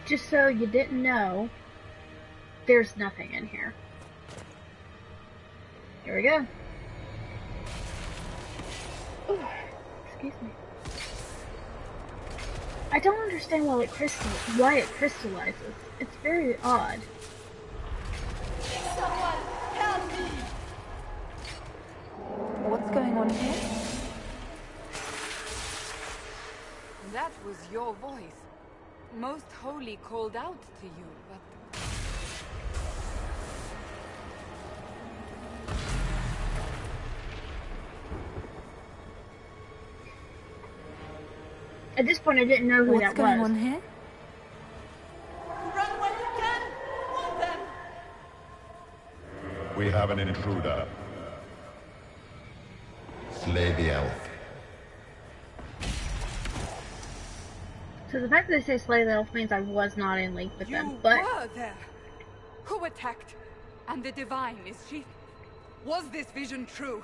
Just so you didn't know, there's nothing in here. Here we go. Ooh, excuse me. I don't understand why it crystallizes. It's very odd. Someone help me! What's going on here? That was your voice. Most Holy called out to you, but... At this point, I didn't know who that was. What's going on here? Run when you can! Want them! We have an intruder. Slay the elf. So the fact that they say slay the elf means I was not in league with them, but... You were there! Who attacked? And the divine, is she... Was this vision true?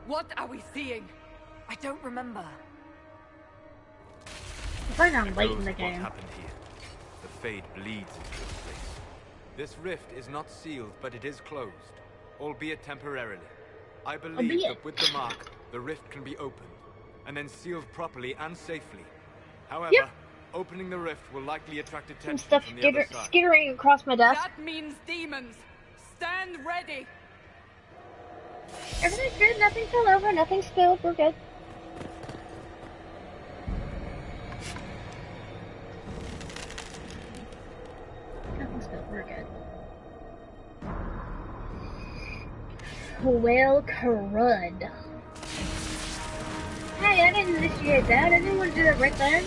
What are we seeing? I don't remember. I find I'm late in the game. What happened here? The Fade bleeds into this place. This rift is not sealed, but it is closed, albeit temporarily. I believe that with the mark, the rift can be opened, and then sealed properly and safely. However, opening the rift will likely attract attention Some stuff from the other side. skittering across my desk. That means demons! Stand ready! Everything's good, nothing fell over, nothing spilled, we're good. Nothing spilled, we're good. Well, crud. Hey, I didn't initiate that, I didn't want to do that right then.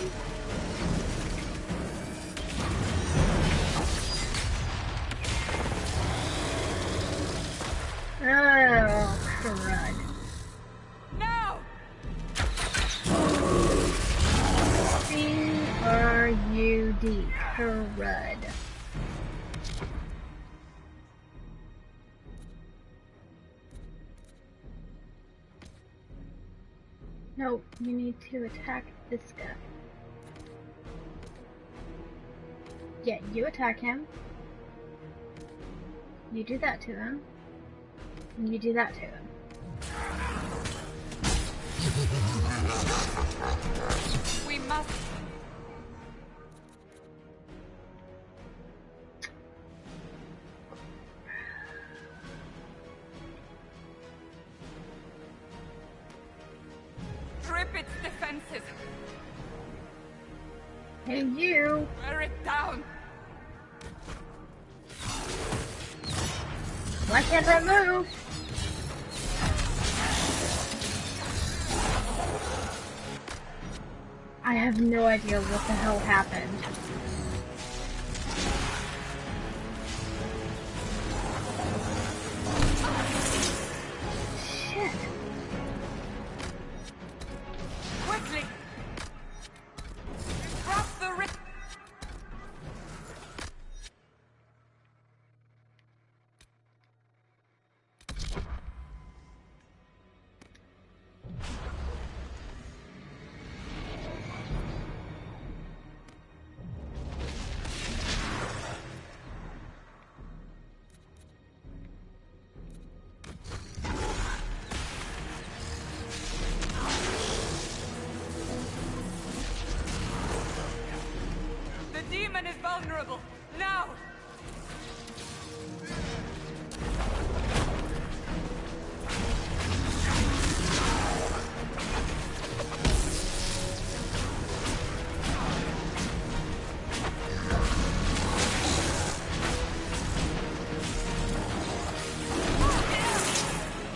Oh, crud. Now! C-R-U-D. Crud. No, you need to attack this guy. Yeah, you attack him. You do that to him. And you do that to him. We must... strip its defenses. Hey, you! Wear it down. Why can't I move? I have no idea what the hell happened. Shit. Quickly! Drop the rift! The demon is vulnerable. Now!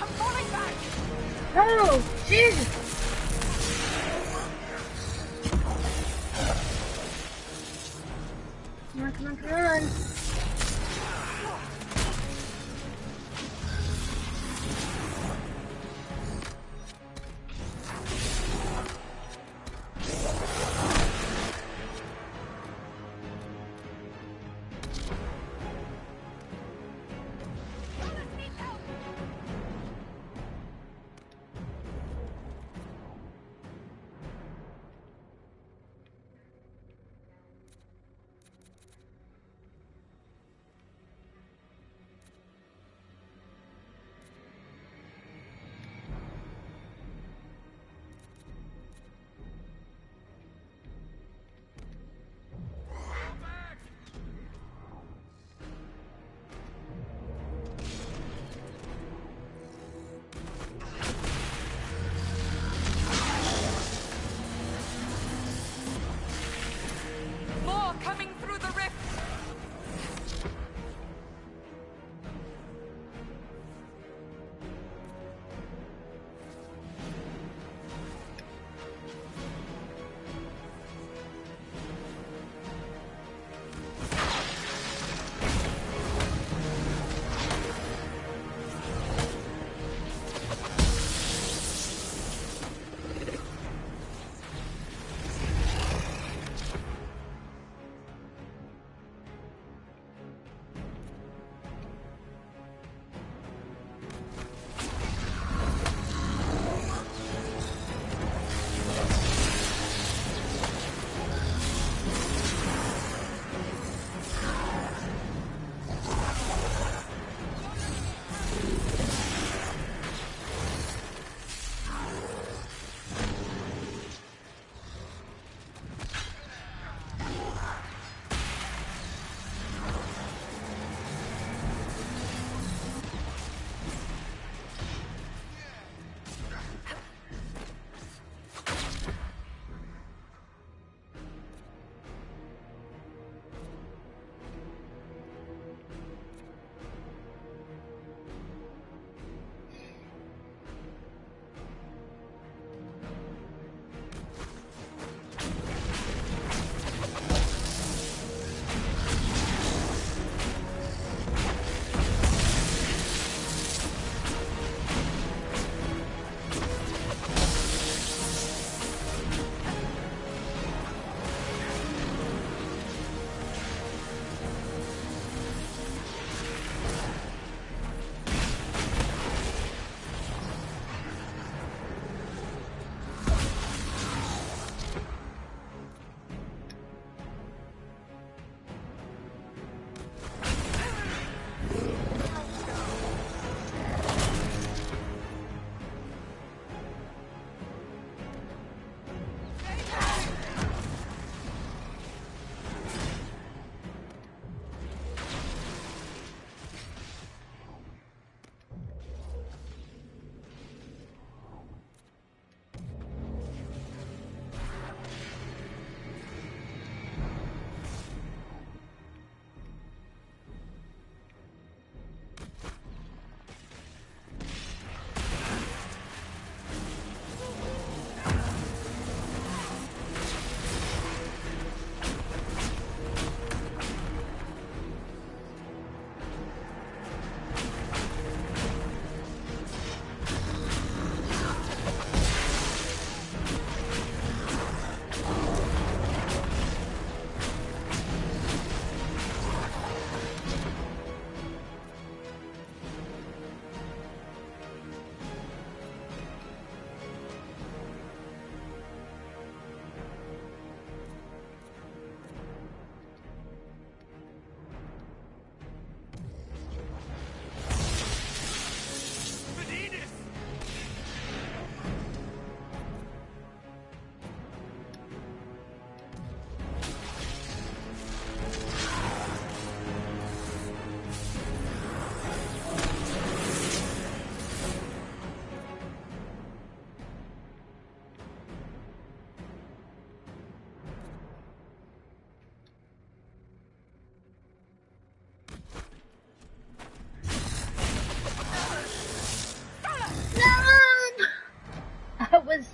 I'm falling back! Oh, Jesus! Come on, come on, come on.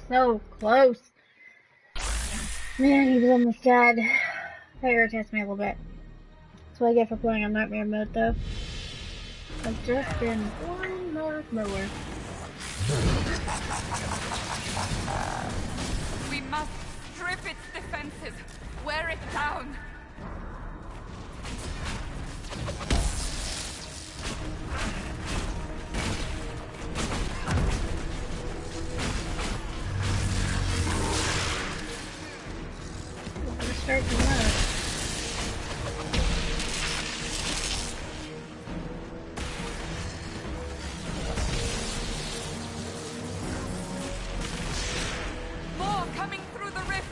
So close. Man, he was almost dead. That irritates me a little bit. That's what I get for playing on Nightmare mode, though. I've just been one more mower. We must strip its defenses. Wear it down. Let's start the mode. More coming through the rift.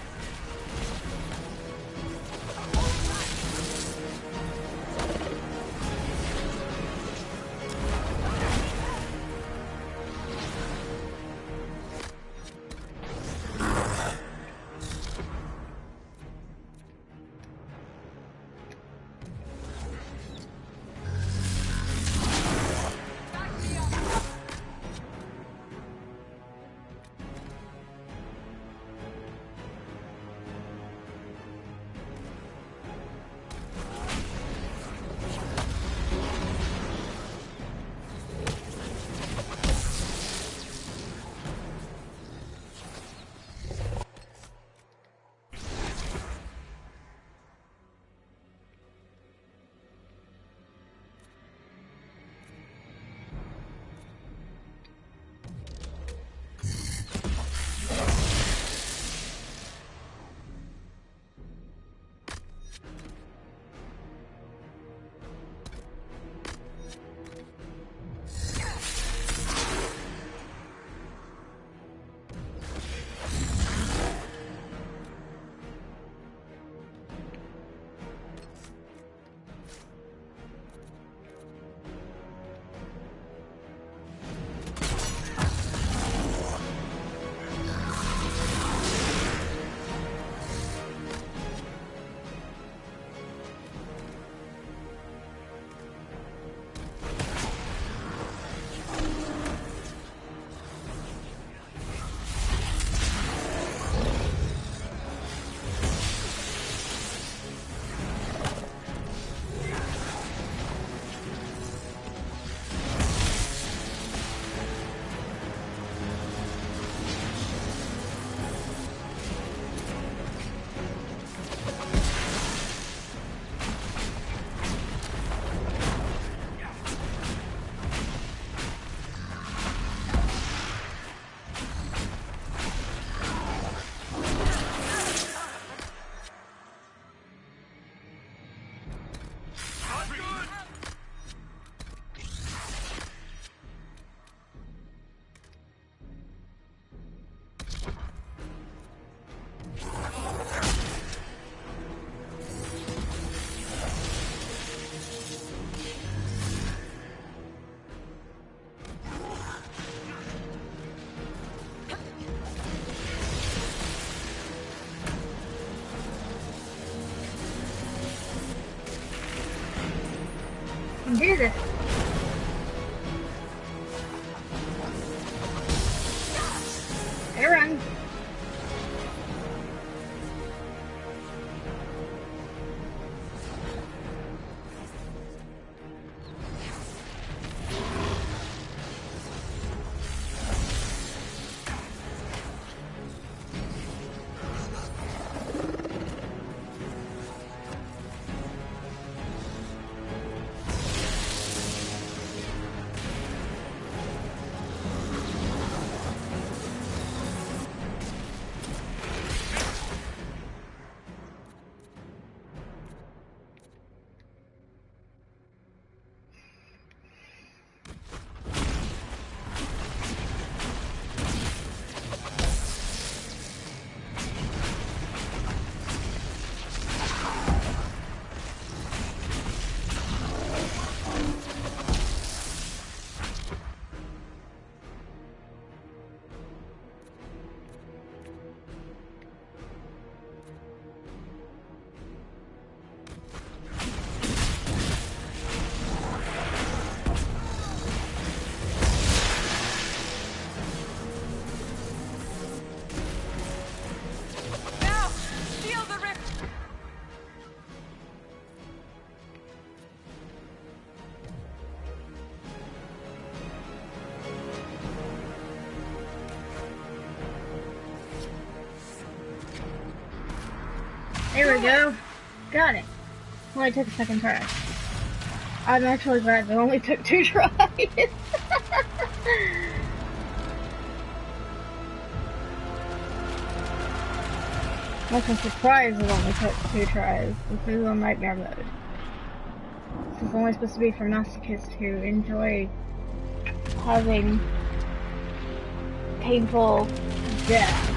Do this. Hey, run. There we go. Got it. Only took a second try. I'm actually glad it only took 2 tries. I'm surprised it only took 2 tries. This is on Nightmare mode. This is only supposed to be for masochists who enjoy having painful death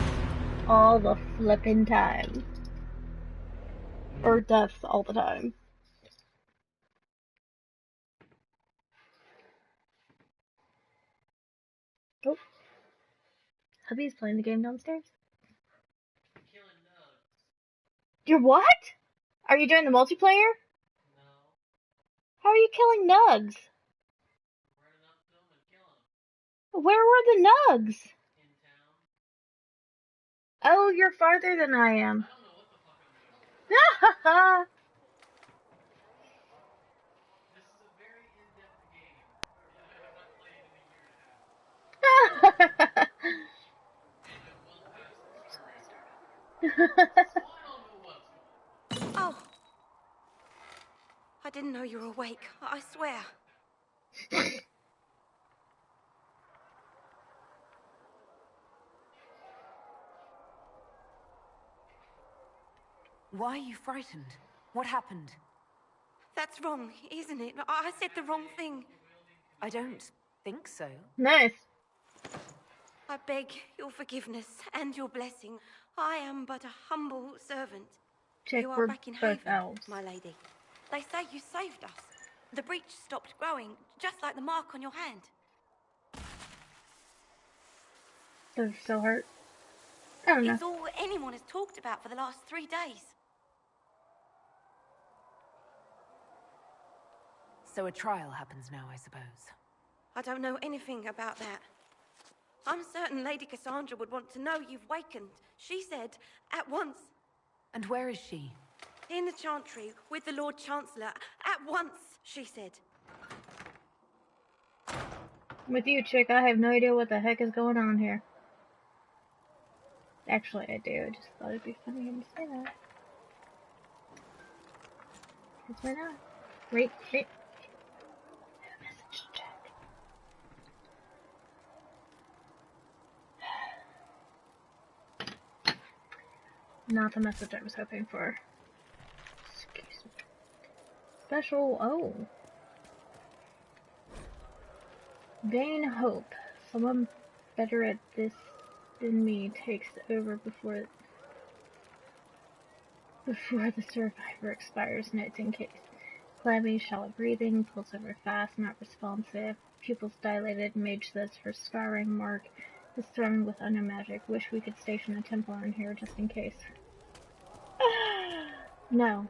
all the flippin' time. Or deaths all the time. Oh. Hubby's playing the game downstairs. You're what? Are you doing the multiplayer? No. How are you killing nugs? Where were the nugs? In town. Oh, you're farther than I am. I don't know what the fuck I'm doing. This is a very in-depth game that I have not played in a year and a half. And I'm well past the story. So I don't know what's going on. Oh. I didn't know you were awake. I swear. Why are you frightened? What happened? That's wrong, isn't it? I said the wrong thing. I don't think so. Nice. I beg your forgiveness and your blessing. I am but a humble servant. Check You are for back in both Haven, elves. my lady. They say you saved us. The breach stopped growing, just like the mark on your hand. Does it still hurt? I don't know. It's all anyone has talked about for the last 3 days. So a trial happens now, I suppose. I don't know anything about that. I'm certain Lady Cassandra would want to know you've wakened. She said, at once. And where is she? In the Chantry, with the Lord Chancellor. At once, she said. With you, chick, I have no idea what the heck is going on here. Actually, I do. I just thought it'd be funny to say that. Because why not? Wait. Message check. Not the message I was hoping for. Excuse me. Special. Oh. Vain hope. Someone better at this than me takes over before the survivor expires. Notes in case. Clammy, shallow breathing, pulse over fast, not responsive. Pupils dilated. Mage says for scarring. Mark is thrown with unknown magic. Wish we could station a Templar in here just in case. No.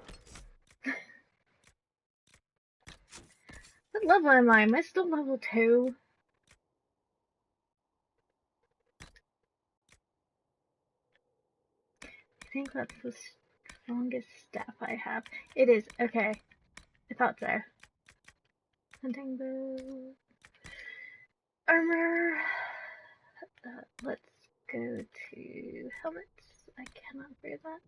What level am I? Am I still level 2? I think that's the strongest staff I have. It is. Okay. I thought so. Hunting bow. Armor. Let's go to helmets. I cannot wear that.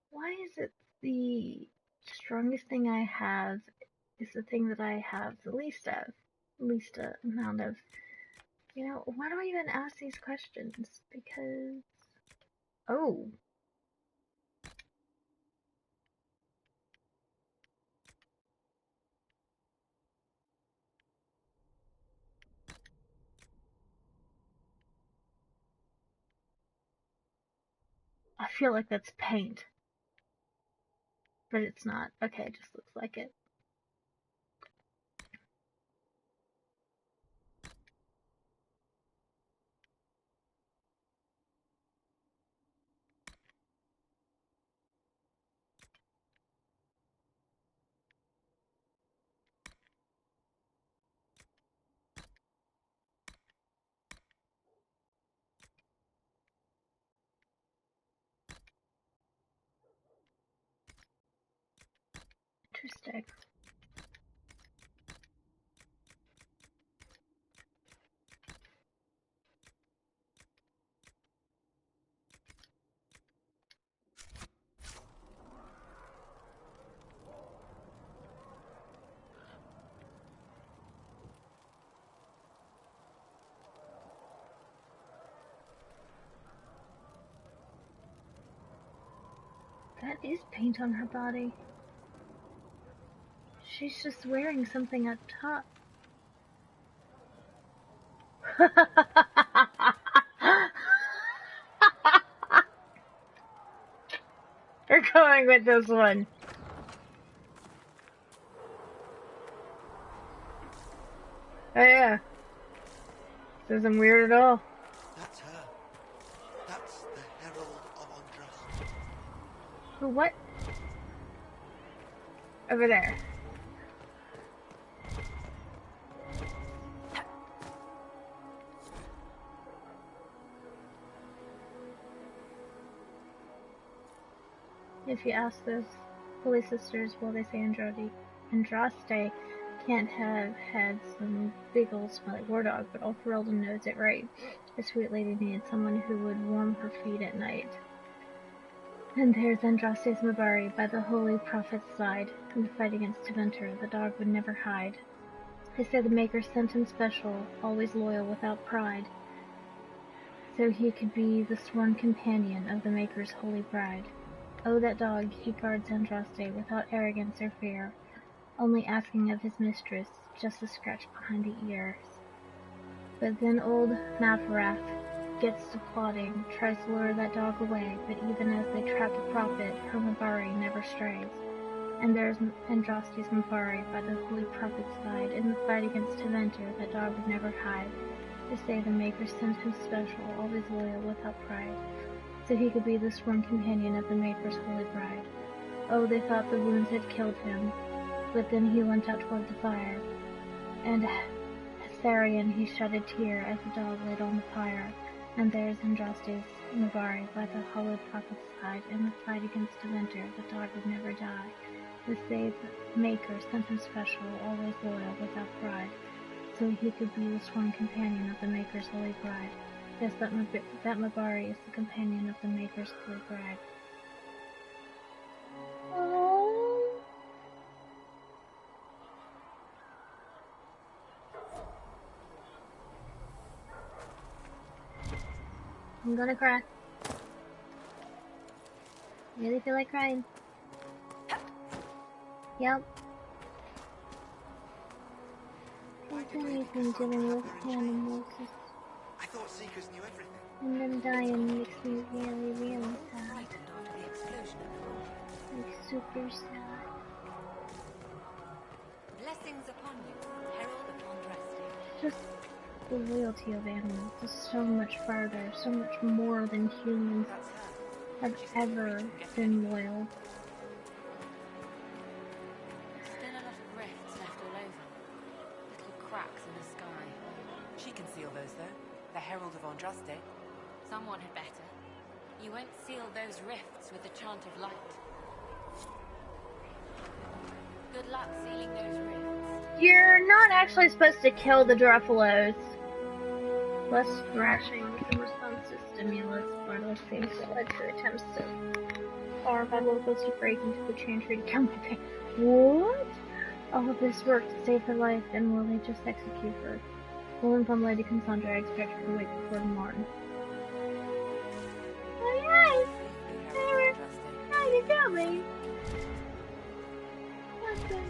Why is it the strongest thing I have is the thing that I have the least of? Least amount of. You know, why do I even ask these questions? Because. Oh. I feel like that's paint. But it's not. Okay, it just looks like it. Interesting. That is paint on her body. She's just wearing something up top. We're going with this one. Oh yeah. This isn't weird at all. That's her. That's the Herald of Andraste. Who, what? Over there. If you ask those holy sisters, will they say Andraste can't have had some big old smelly war dog, but old Ferelden knows it right. The sweet lady needed someone who would warm her feet at night. And there's Andraste's Mabari by the holy prophet's side. In the fight against Tevinter, the dog would never hide. They say the Maker sent him special, always loyal without pride, so he could be the sworn companion of the Maker's holy bride. Oh, that dog, he guards Andraste without arrogance or fear, only asking of his mistress just a scratch behind the ears. But then old Mavarath gets to plotting, tries to lure that dog away, but even as they trap the prophet, her Mabari never strays. And there's Andraste's Mabari by the holy prophet's side. In the fight against Tevinter, that dog would never hide. They say the Maker sent him special, always loyal without pride, so he could be the sworn companion of the Maker's holy bride. Oh, they thought the wounds had killed him, but then he went out toward the fire, and Therion he shed a tear as the dog laid on the pyre. And there's Andraste's Mabari by the holy prophet's side. In the fight against Tevinter, the dog would never die. They say the Maker sent him special, always loyal without pride, so he could be the sworn companion of the Maker's holy bride. Yes, that Mabari is the companion of the Maker's holy bride. Oh. I'm gonna cry. Really feel like crying. Yep. Something been dealing with animals. I thought Seekers knew everything. And them dying makes me really, really sad. Like super sad. Blessings upon you, Herald of Andraste. Just the loyalty of animals is so much farther, so much more than humans have ever been loyal. There's been a lot of rifts left all over. Little cracks in the sky. She can seal those, though. The Herald of Andraste. Someone had better. You won't seal those rifts with the chant of light. Good luck sealing those rifts. You're not actually supposed to kill the Druffalos. Less thrashing in response to stimulus, Barlow seems to led to attempts to far by locals to break into the chantry to kill my pay. What? All of this work to save her life, and will they just execute her? Will inform Lady Cassandra I expect her to wait before the morn. Oh yes! There! How you doing? Awesome.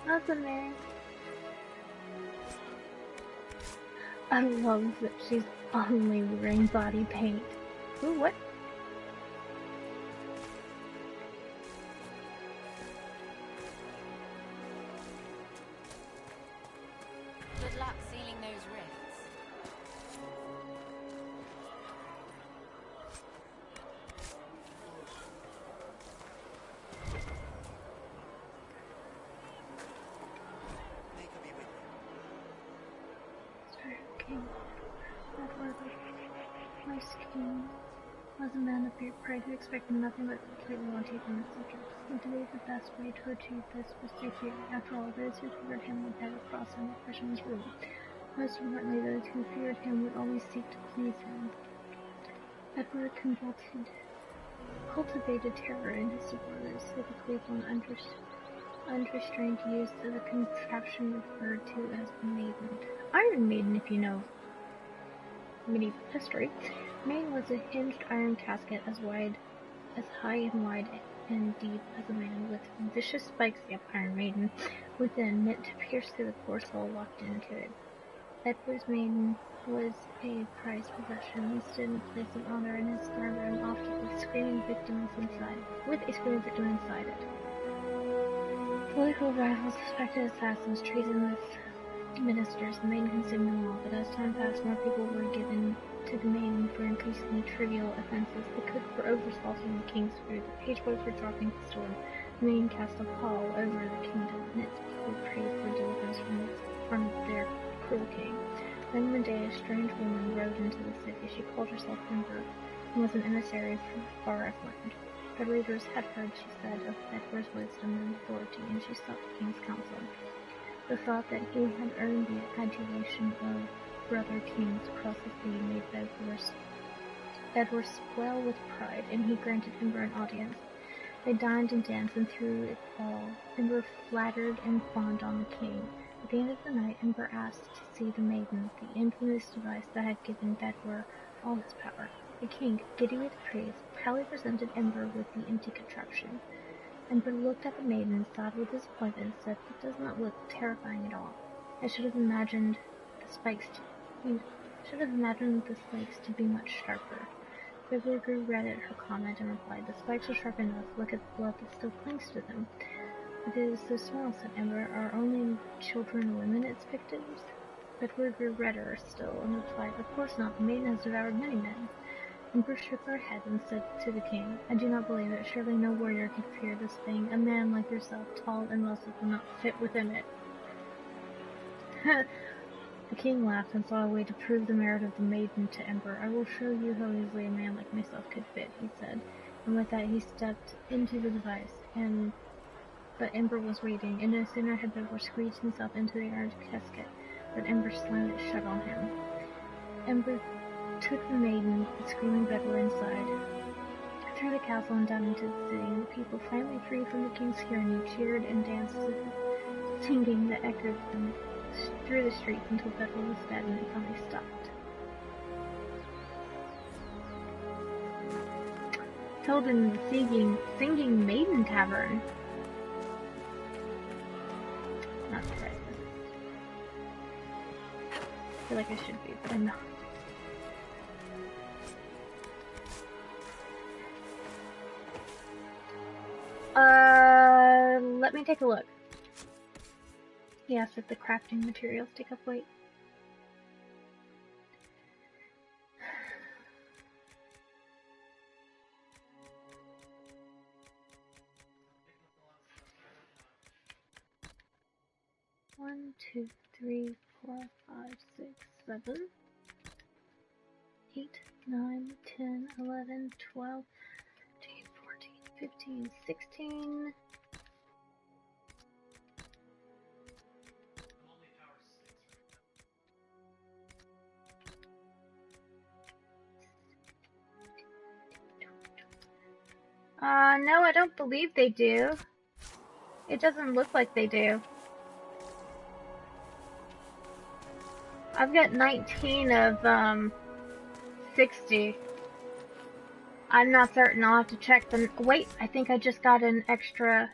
Awesome, Mary. I love that she's only wearing body paint. Ooh, what? Good luck sealing those rifts. May be with Sorry, King. That was my skin was a man of great pride who expected nothing but complete loyalty from his subjects. And to me, the best way to achieve this was through fear. After all, those who feared him would never cross him or question his rule. Most importantly, those who feared him would always seek to please him. Edward cultivated terror in his supporters, with a playful and unrestrained use of a contraption referred to as the Maiden. Iron Maiden, if you know medieval history. May was a hinged iron casket as wide as high and wide and deep as a man, with vicious spikes, the Iron Maiden within, meant to pierce through the poor soul locked into it. Edward's maiden was a prized possession, and stood in a place of honor in his throne room, often with a screaming victim inside it. Political rivals, suspected assassins, treasonous ministers, the maiden consumed them all, but as time passed, more people were given to the maiden for increasingly trivial offenses. The cook were oversalting the king's food, the page boys were dropping the sword, the maiden cast a pall over the kingdom, and its people prayed for deliverance from their cruel king. Then one day a strange woman rode into the city. She called herself Ember, and was an emissary from far land. The readers had heard, she said, of Edward's wisdom and authority, and she sought the king's counsel. The thought that he had earned the adulation of brother kings across the sea made Bedwars swell with pride, and he granted Ember an audience. They dined and danced, and through it all, Ember flattered and fawned on the king. At the end of the night, Ember asked to see the maiden, the infamous device that had given Bedwar all his power. The king, giddy with praise, proudly presented Ember with the empty contraption. Ember looked at the maiden, sighed with disappointment, and said, "It does not look terrifying at all. I should have imagined the spikes to be much sharper." Bedwar grew red at her comment and replied, "The spikes are sharp enough. Look at the blood that still clings to them." "But it is so small," said Ember. "Are only children or women its victims?" Bedwar grew redder still and replied, "Of course not. The maiden has devoured many men." Ember shook her head and said to the king, "I do not believe it. Surely no warrior could fear this thing. A man like yourself, tall and muscled, will not fit within it." The king laughed and saw a way to prove the merit of the maiden to Ember. "I will show you how easily a man like myself could fit," he said. And with that he stepped into the device, but Ember was waiting, and no sooner had Bedwar squeezed himself into the iron casket than Ember slammed it shut on him. Ember took the maiden, the screaming Bedwar, inside, through the castle and down into the city, and the people, finally free from the king's tyranny, cheered and danced, singing that echoed them through the streets until Bedwar was dead and it finally stopped. Told in the singing maiden tavern. Not surprising. I feel like I should be, but I'm not. Let me take a look. Yes, if the crafting materials take up weight. One, 2, 3, 4, 5, 6, 7, 8, 9, 10, 11, 12, 13, 14, 15, 16. No, I don't believe they do. It doesn't look like they do. I've got 19 of, 60. I'm not certain. I'll have to check them. Wait, I think I just got an extra.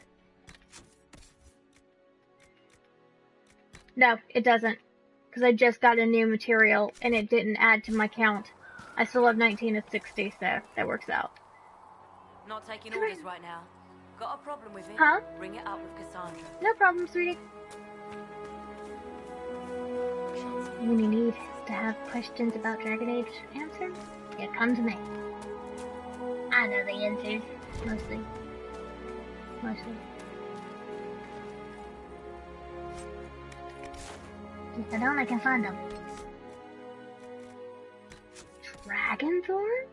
No, it doesn't. Because I just got a new material and it didn't add to my count. I still have 19 of 60, so that works out. Not taking orders right now. Got a problem with it? Huh? Bring it up with Cassandra. No problem, sweetie. When you need to have questions about Dragon Age answered, you come to me. I know the answers, mostly. If I don't, I can find them. Dragonthorn?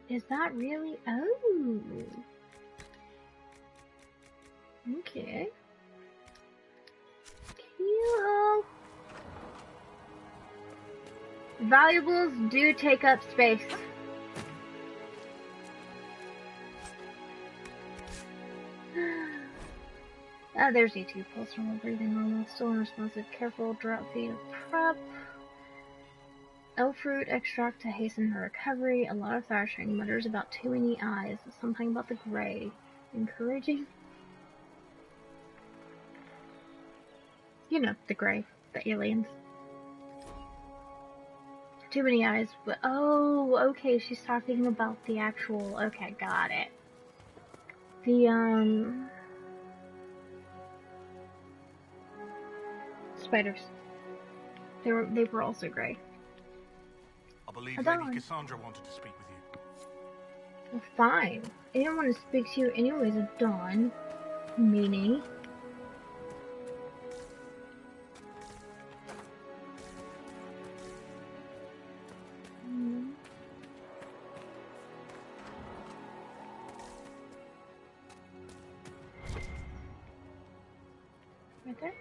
Is that really? Oh. Okay. Cool. Valuables do take up space. There's E2. Pulse normal, breathing normal, still unresponsive, careful, drop feed, prep. elf fruit extract to hasten her recovery. A lot of thrashing. Mutters about too many eyes. Something about the gray. Encouraging? You know, the gray. The aliens. Too many eyes. But, oh, okay. She's talking about the actual... Okay, got it. The, spiders. They were also gray. I believe Lady Cassandra wanted to speak with you. Well, fine. I didn't want to speak to you anyways, Dawn. Meanie. Right there?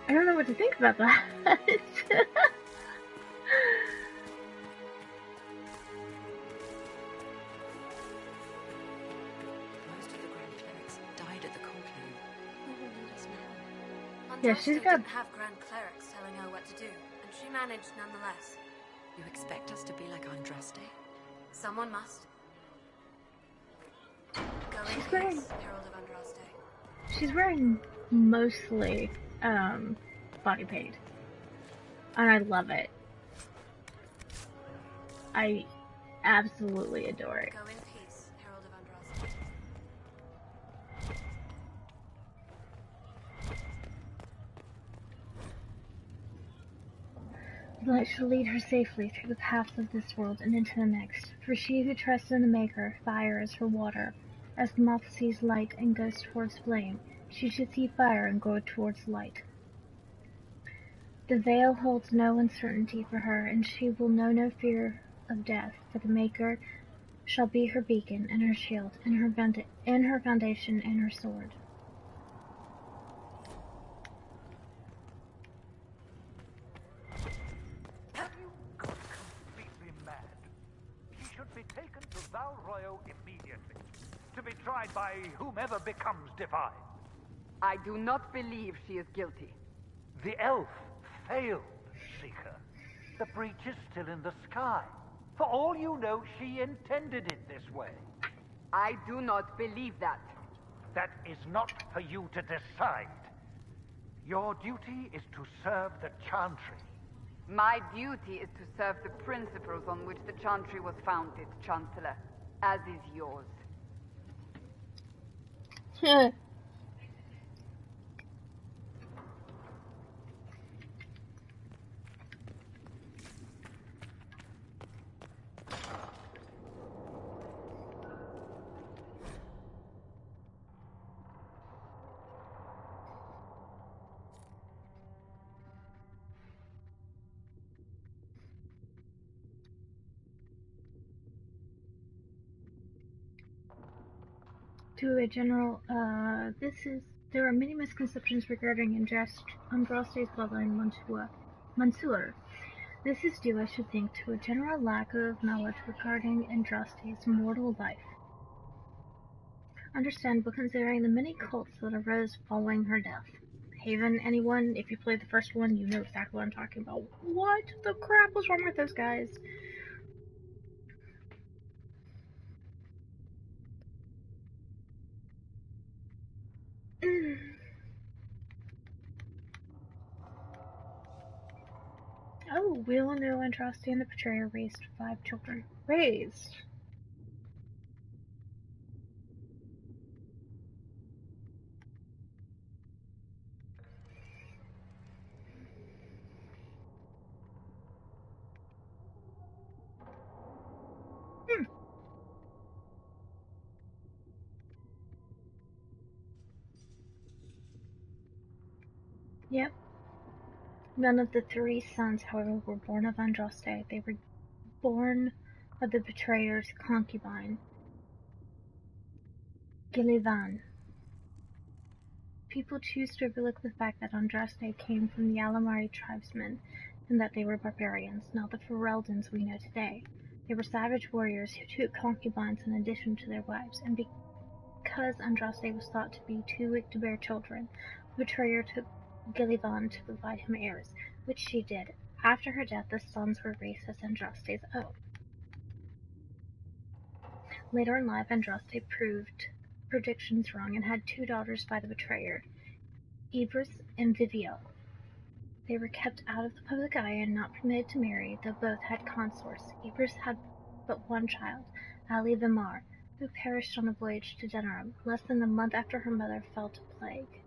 I don't know what to think about that. Most of the Grand Clerics died at the conclave. Who will lead us now? Yeah, she's got... didn't have Grand Clerics telling her what to do, and she managed nonetheless. You expect us to be like Andraste? Someone must. Go in She's wearing... peace, Herald of Andraste. She's wearing mostly, body paint. And I love it. I absolutely adore it. Go in peace, Herald of Andraste. The light shall lead her safely through the paths of this world and into the next. For she who trusts in the Maker, fire is her water. As the moth sees light and goes towards flame, she should see fire and go towards light. The veil holds no uncertainty for her, and she will know no fear of death, for the Maker shall be her beacon and her shield, and her foundation and her sword. Have you gone completely mad? She should be taken to Val Royo immediately, to be tried by whomever becomes divine. I do not believe she is guilty. The elf failed, Seeker. The breach is still in the sky. For all you know, she intended it this way. I do not believe that. That is not for you to decide. Your duty is to serve the Chantry. My duty is to serve the principles on which the Chantry was founded, Chancellor, as is yours. To a general, there are many misconceptions regarding Andraste's bloodline Mansour. This is due, I should think, to a general lack of knowledge regarding Andraste's mortal life. Understandable considering the many cults that arose following her death. Haven, anyone? If you played the first one, you know exactly what I'm talking about. What the crap was wrong with those guys? Oh, Will and Andraste and the Betrayer raised 5 children. Raised? None of the 3 sons, however, were born of Andraste. They were born of the betrayer's concubine, Gillivan. People choose to overlook the fact that Andraste came from the Alamari tribesmen and that they were barbarians, not the Ferelden's we know today. They were savage warriors who took concubines in addition to their wives, and because Andraste was thought to be too weak to bear children, the betrayer took Gillivan to provide him heirs, which she did. After her death, the sons were raised as Andraste's own. Later in life, Andraste proved predictions wrong and had 2 daughters by the betrayer, Ibris and Vivio. They were kept out of the public eye and not permitted to marry, though both had consorts. Ibris had but 1 child, Ali Vimar, who perished on a voyage to Denerim, less than a month after her mother fell to plague,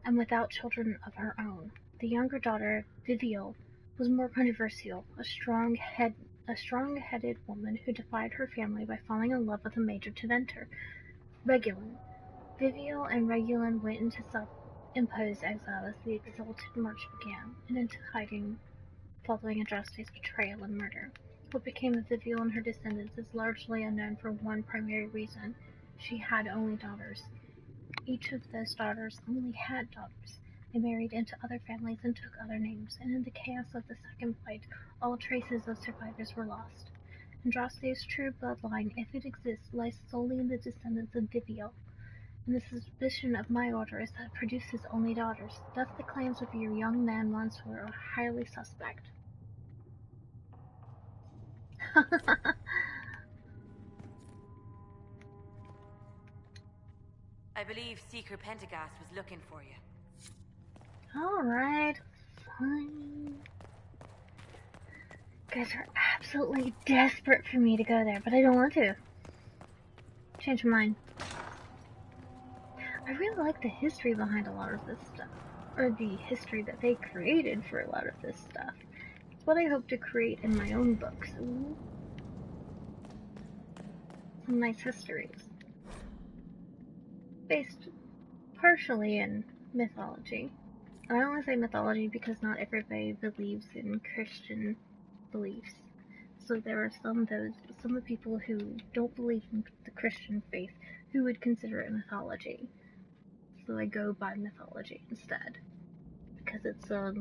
and without children of her own. The younger daughter, Vivio, was more controversial, a strong-headed woman who defied her family by falling in love with a mage of Teventer, Regulin. Vivio and Regulin went into self-imposed exile as the Exalted March began, and into hiding following Andraste's betrayal and murder. What became of Vivio and her descendants is largely unknown for one primary reason: she had only daughters. Each of those daughters only had daughters. They married into other families and took other names, and in the chaos of the Second Fight, all traces of survivors were lost. Andraste's true bloodline, if it exists, lies solely in the descendants of Vivio, and the suspicion of my order is that it produces only daughters. Thus the claims of your young man Mansour are highly suspect. I believe Seeker Pentagast was looking for you. Alright, fine. You guys are absolutely desperate for me to go there, but I don't want to. Change my mind. I really like the history behind a lot of this stuff. Or the history that they created for a lot of this stuff. It's what I hope to create in my own books. Ooh. Some nice histories. Based partially in mythology. I only say mythology because not everybody believes in Christian beliefs. So there are some people who don't believe in the Christian faith who would consider it mythology. So I go by mythology instead, because it's a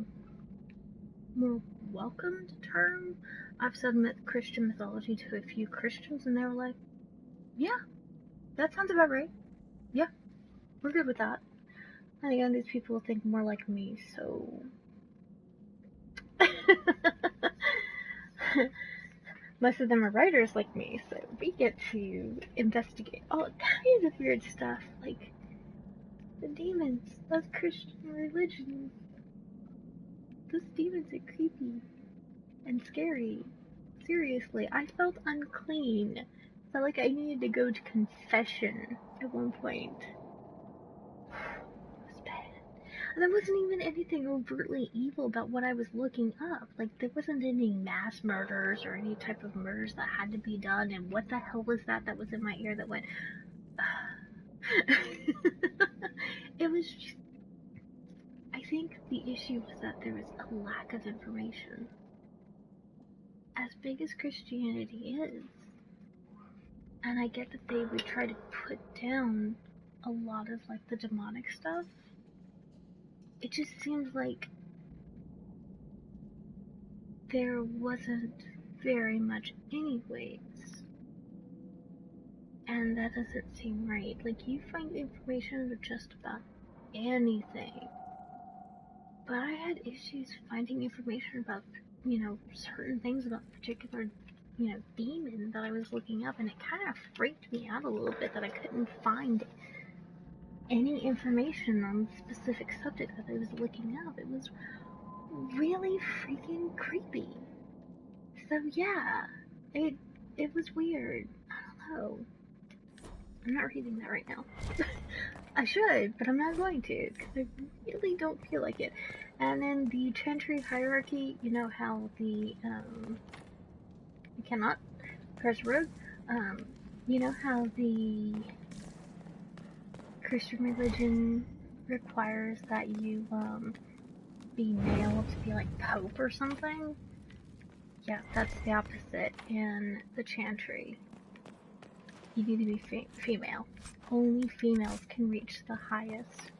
more welcomed term. I've said Christian mythology to a few Christians, and they were like, yeah, that sounds about right. Yeah, we're good with that. And again, these people think more like me, so... Most of them are writers like me, so we get to investigate all kinds of weird stuff, like the demons of Christian religion. Those demons are creepy and scary. Seriously, I felt unclean. Felt like I needed to go to confession at one point. It was bad. And there wasn't even anything overtly evil about what I was looking up. Like, there wasn't any mass murders or any type of murders that had to be done, and what the hell was that was in my ear that went... It was just... I think the issue was that there was a lack of information. As big as Christianity is, and I get that they would try to put down a lot of, like, the demonic stuff, it just seems like there wasn't very much anyways. And that doesn't seem right. Like, you find information about just about anything. But I had issues finding information about, certain things about particular, demon that I was looking up, and it kind of freaked me out a little bit that I couldn't find any information on the specific subject that I was looking up. It was really freaking creepy. So yeah, it was weird. I don't know. I'm not reading that right now. I should, but I'm not going to, because I really don't feel like it. And in the Chantry hierarchy, you know how the, you cannot press road, you know how the Christian religion requires that you, be male to be like Pope or something. Yeah, that's the opposite in the Chantry. You need to be female. Only females can reach the highest,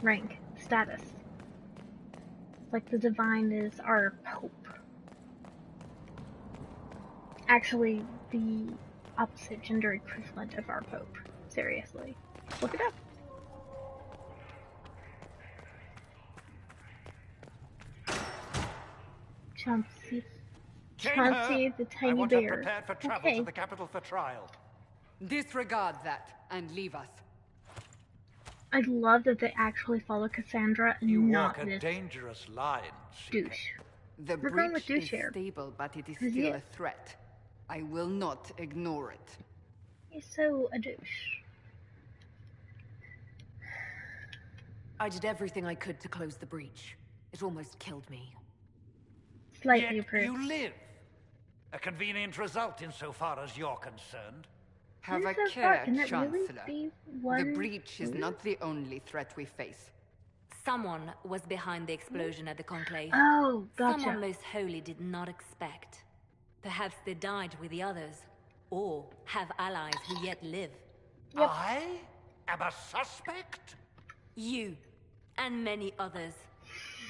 rank, status. Like the divine is our Pope. Actually, the opposite gender equivalent of our Pope. Seriously. Look it up. Chauncey the tiny I want bear. her prepared for travel to the capital for trial. Disregard that and leave us. I love that they actually follow Cassandra and You not walk a this dangerous line, douche. The We're going with breach is douche here. stable, but it is Is still it? a threat. I will not ignore it. He's so a douche. I did everything I could to close the breach. It almost killed me. Slightly Yet approved. you live. A convenient result insofar as you're concerned. Have a So far, care, can that really Chancellor. be The one breach is woman? not the only threat we face. Someone was behind the explosion at the Conclave. Oh, gotcha. Someone most holy did not expect. Perhaps they died with the others, or have allies who yet live. Yep. I am a suspect, You, and many others.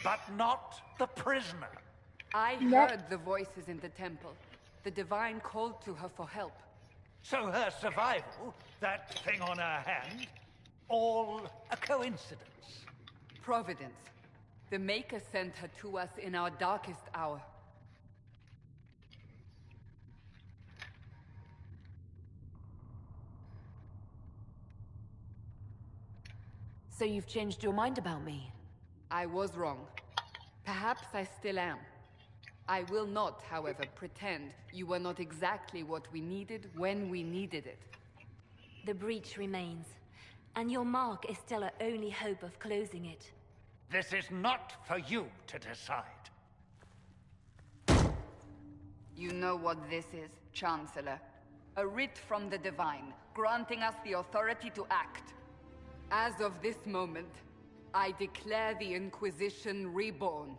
but not the prisoner. I Yep. heard the voices in the temple. The divine called to her for help. So her survival, that thing on her hand, all a coincidence. Providence. The Maker sent her to us in our darkest hour. So you've changed your mind about me? I was wrong. Perhaps I still am. I will not, however, pretend you were not exactly what we needed when we needed it. The breach remains, and your mark is still our only hope of closing it. This is not for you to decide. You know what this is, Chancellor. A writ from the Divine, granting us the authority to act. As of this moment, I declare the Inquisition reborn.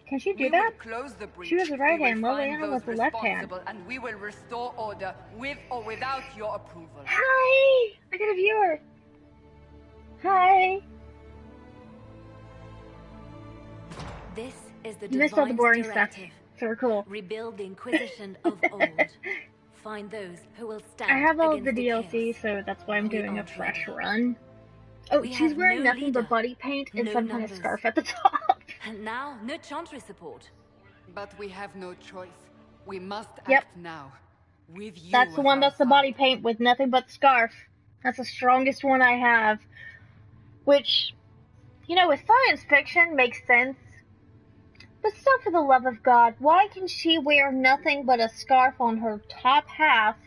Can she do We that? will close the breach. She was the right we will hand, find Liliana those was the left hand. responsible, and we will restore order with or without your approval. Hi! I got a viewer. Hi. This is the You missed all the Divine's boring stuff. directive. So we're cool. Rebuild the Inquisition of old. Find those who will stand I have all of against the DLC, chaos. so that's why I'm We doing a are fresh ready. run. Oh, We she's have wearing no nothing leader, but body paint and no some kind of numbers. scarf at the top. And now, no Chantry support. But we have no choice. We must Yep. act now. With you That's the as one our that's the side. body paint with nothing but scarf. That's the strongest one I have. Which, you know, with science fiction makes sense. But still, for the love of God, why can she wear nothing but a scarf on her top half,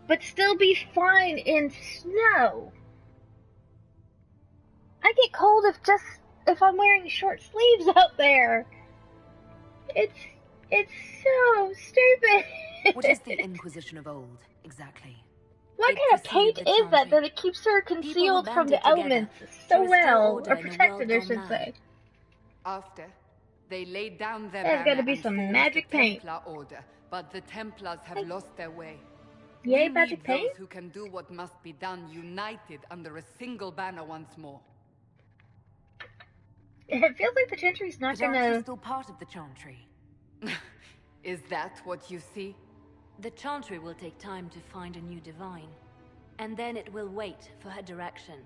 but still be fine in snow? I get cold if I'm wearing short sleeves out there. It's so stupid. What is the Inquisition of old, exactly? What It kind of paint preceded the is that Chantry. it keeps her People concealed from the banded together elements to so restore well, order or in a protected, I world should gone say? mad. After, they laid down their There's banner gotta be and some formed magic the paint. Templar Order, but the Templars have lost their way. Yay, we magic need paint? those who can do what must be done, united under a single banner once more. It feels like the Chantry's not But aren't you gonna. still part of the Chantry? Is that what you see? The Chantry will take time to find a new divine, and then it will wait for her direction.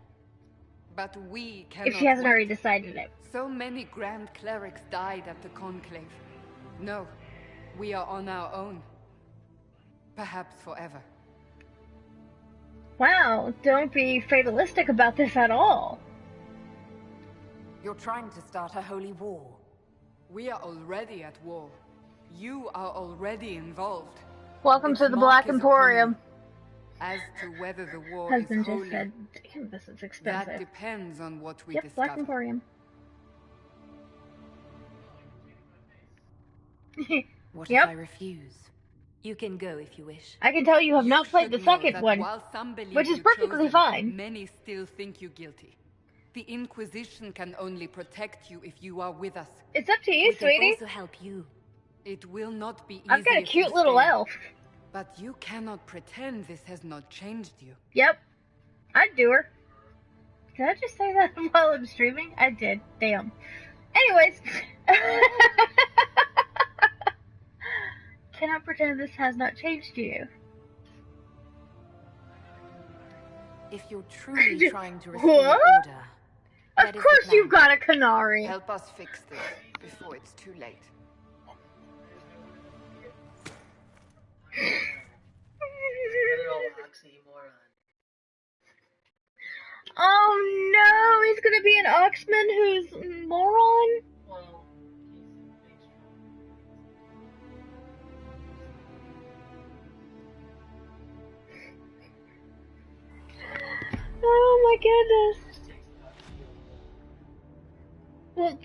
But we cannot If she hasn't wait. already decided it. So many Grand Clerics died at the Conclave. No, we are on our own. Perhaps forever. Wow, don't be fatalistic about this at all. You're trying to start a holy war. We are already at war. You are already involved. Welcome Its to the mark Black is Emporium. upon you. As to whether the war Husband is just holy, said, damn, this is that expensive. depends on what we Yep, discover. Black Emporium. What Yep. if I refuse? You can go if you wish. I can tell you have not played the should know second that one, while some believe which is you perfectly chosen, fine. Many still think you guilty. The Inquisition can only protect you if you are with us. It's up to you, We can sweetie. also help you. It will not be easy. I've got a if cute you little stay, elf. but you cannot pretend this has not changed you. Yep. I'd do her. Did I just say that while I'm streaming? I did. Damn. Anyways. Cannot pretend this has not changed you. If you're truly trying to restore What? order, Of course you've got a canary. Help us fix this before it's too late. Oh no, he's gonna be an Oxman who's moron? Oh my goodness. Well,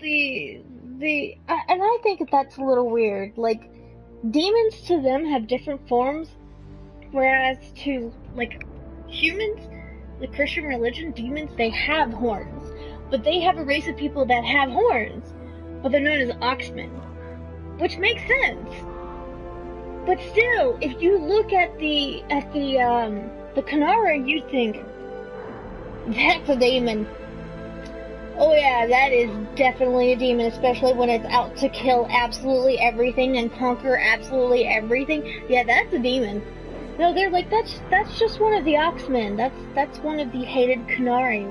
and I think that's a little weird. Like, demons to them have different forms, whereas to, like, humans, the Christian religion, demons, they have horns. But they have a race of people that have horns, but they're known as Oxmen. Which makes sense. But still, if you look at the Kanara, you'd think, that's a demon. Oh yeah, that is definitely a demon, especially when it's out to kill absolutely everything and conquer absolutely everything. Yeah, that's a demon. No, they're like, that's just one of the Oxmen. That's one of the hated Kanari.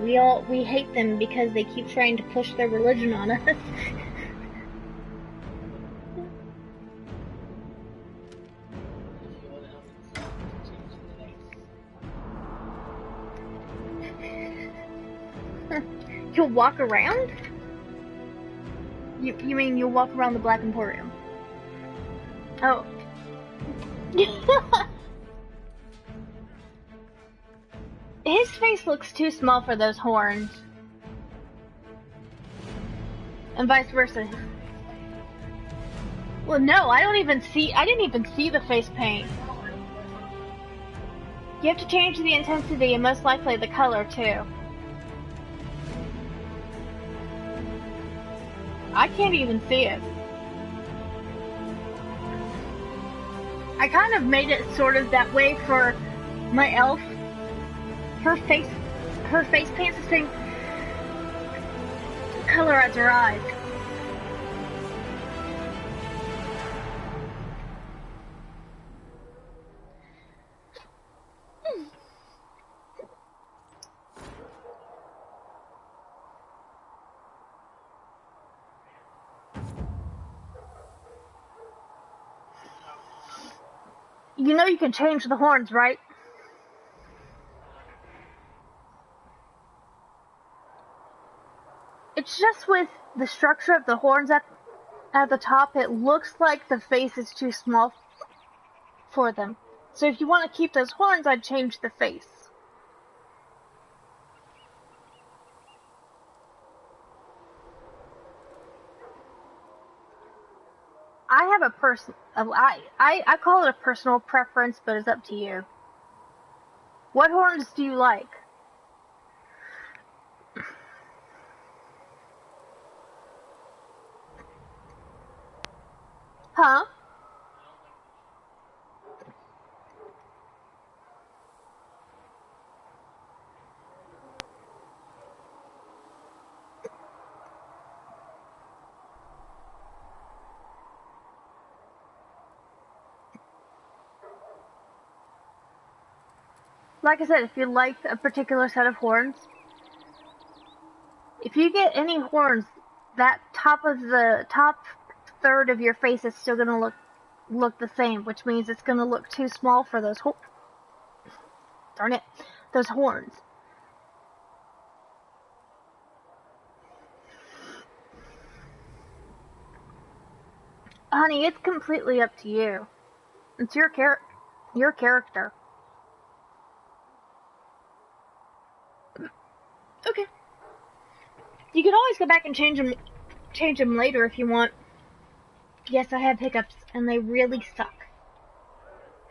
We hate them because they keep trying to push their religion on us. You'll walk around? You mean you'll walk around the Black Emporium? Oh. His face looks too small for those horns. And vice versa. Well, no, I didn't even see the face paint. You have to change the intensity and most likely the color too. I can't even see it. I kind of made it sort of that way for my elf. Her face paint's the same color as her eyes. You know you can change the horns, right? It's just with the structure of the horns at the top, it looks like the face is too small for them. So if you want to keep those horns, I'd change the face. I have I call it a personal preference, but it's up to you. What horns do you like? Huh? Like I said, if you like a particular set of horns, if you get any horns, that top third of your face is still gonna look the same, which means it's gonna look too small for those those horns. Honey, it's completely up to you. It's your character. Okay. You can always go back and change them later if you want. Yes, I have hiccups, and they really suck.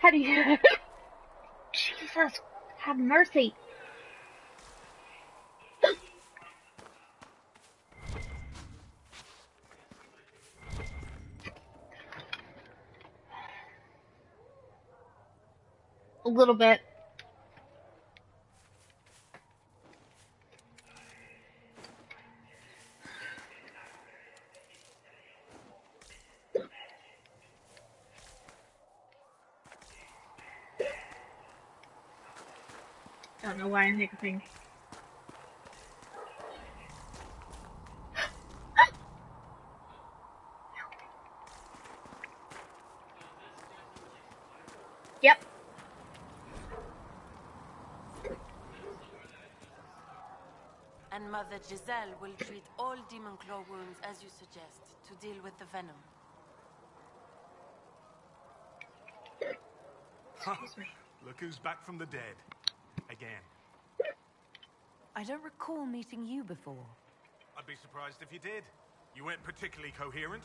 How do you... Jesus, have mercy. A little bit. Don't know why I'm hiccuping. Yep. And Mother Giselle will treat all demon claw wounds as you suggest, to deal with the venom. Excuse me. Look who's back from the dead. Again. I don't recall meeting you before. I'd be surprised if you did. You weren't particularly coherent.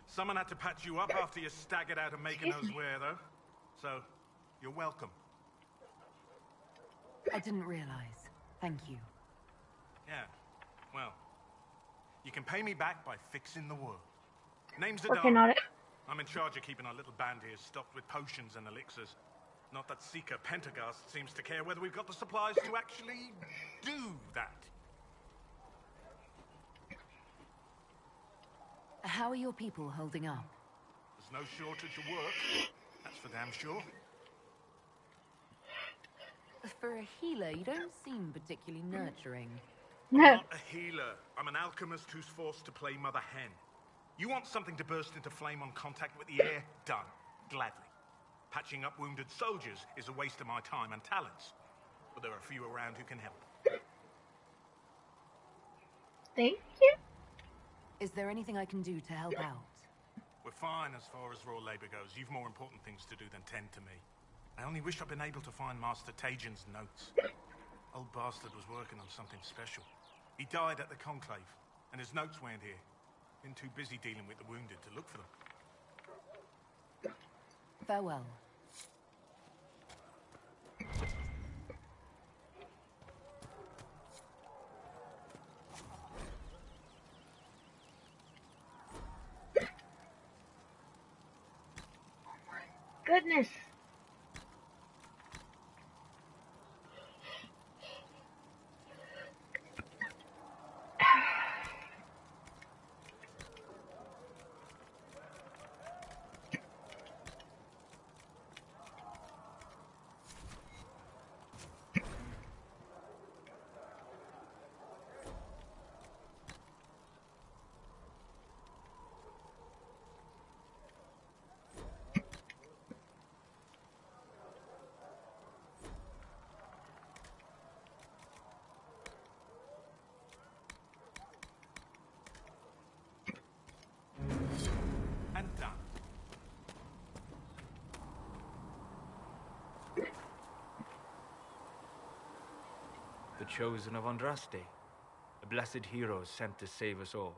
Someone had to patch you up after you staggered out of making those wear, though. So, you're welcome. I didn't realize. Thank you. Yeah, well, you can pay me back by fixing the world. Name's Working on Adar. it. I'm in charge of keeping our little band here stocked with potions and elixirs. Not that Seeker Pentagast seems to care whether we've got the supplies to actually do that. How are your people holding up? There's no shortage of work. That's for damn sure. For a healer, you don't seem particularly nurturing. I'm not a healer. I'm an alchemist who's forced to play Mother Hen. You want something to burst into flame on contact with the air? Done. Gladly. Patching up wounded soldiers is a waste of my time and talents. But there are a few around who can help. Thank you. Is there anything I can do to help out? We're fine as far as raw labor goes. You've more important things to do than tend to me. I only wish I'd been able to find Master Tajin's notes. Old bastard was working on something special. He died at the Conclave, and his notes weren't here. Been too busy dealing with the wounded to look for them. Farewell. Goodness. And done. The chosen of Andraste, a blessed hero sent to save us all.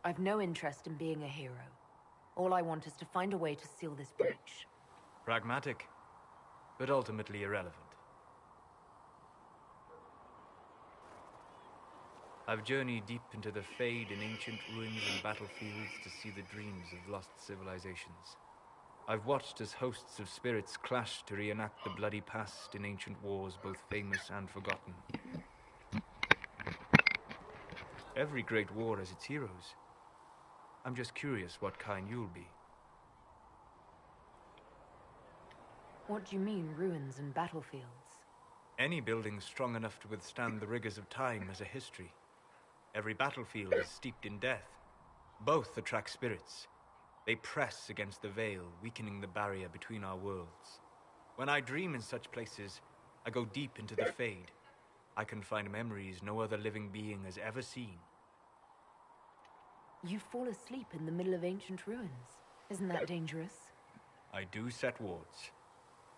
I've no interest in being a hero. All I want is to find a way to seal this breach. Pragmatic, but ultimately irrelevant. I've journeyed deep into the Fade in ancient ruins and battlefields to see the dreams of lost civilizations. I've watched as hosts of spirits clash to reenact the bloody past in ancient wars, both famous and forgotten. Every great war has its heroes. I'm just curious what kind you'll be. What do you mean, ruins and battlefields? Any building strong enough to withstand the rigors of time has a history. Every battlefield is steeped in death. Both attract spirits. They press against the veil, weakening the barrier between our worlds. When I dream in such places, I go deep into the Fade. I can find memories no other living being has ever seen. You fall asleep in the middle of ancient ruins. Isn't that dangerous? I do set wards.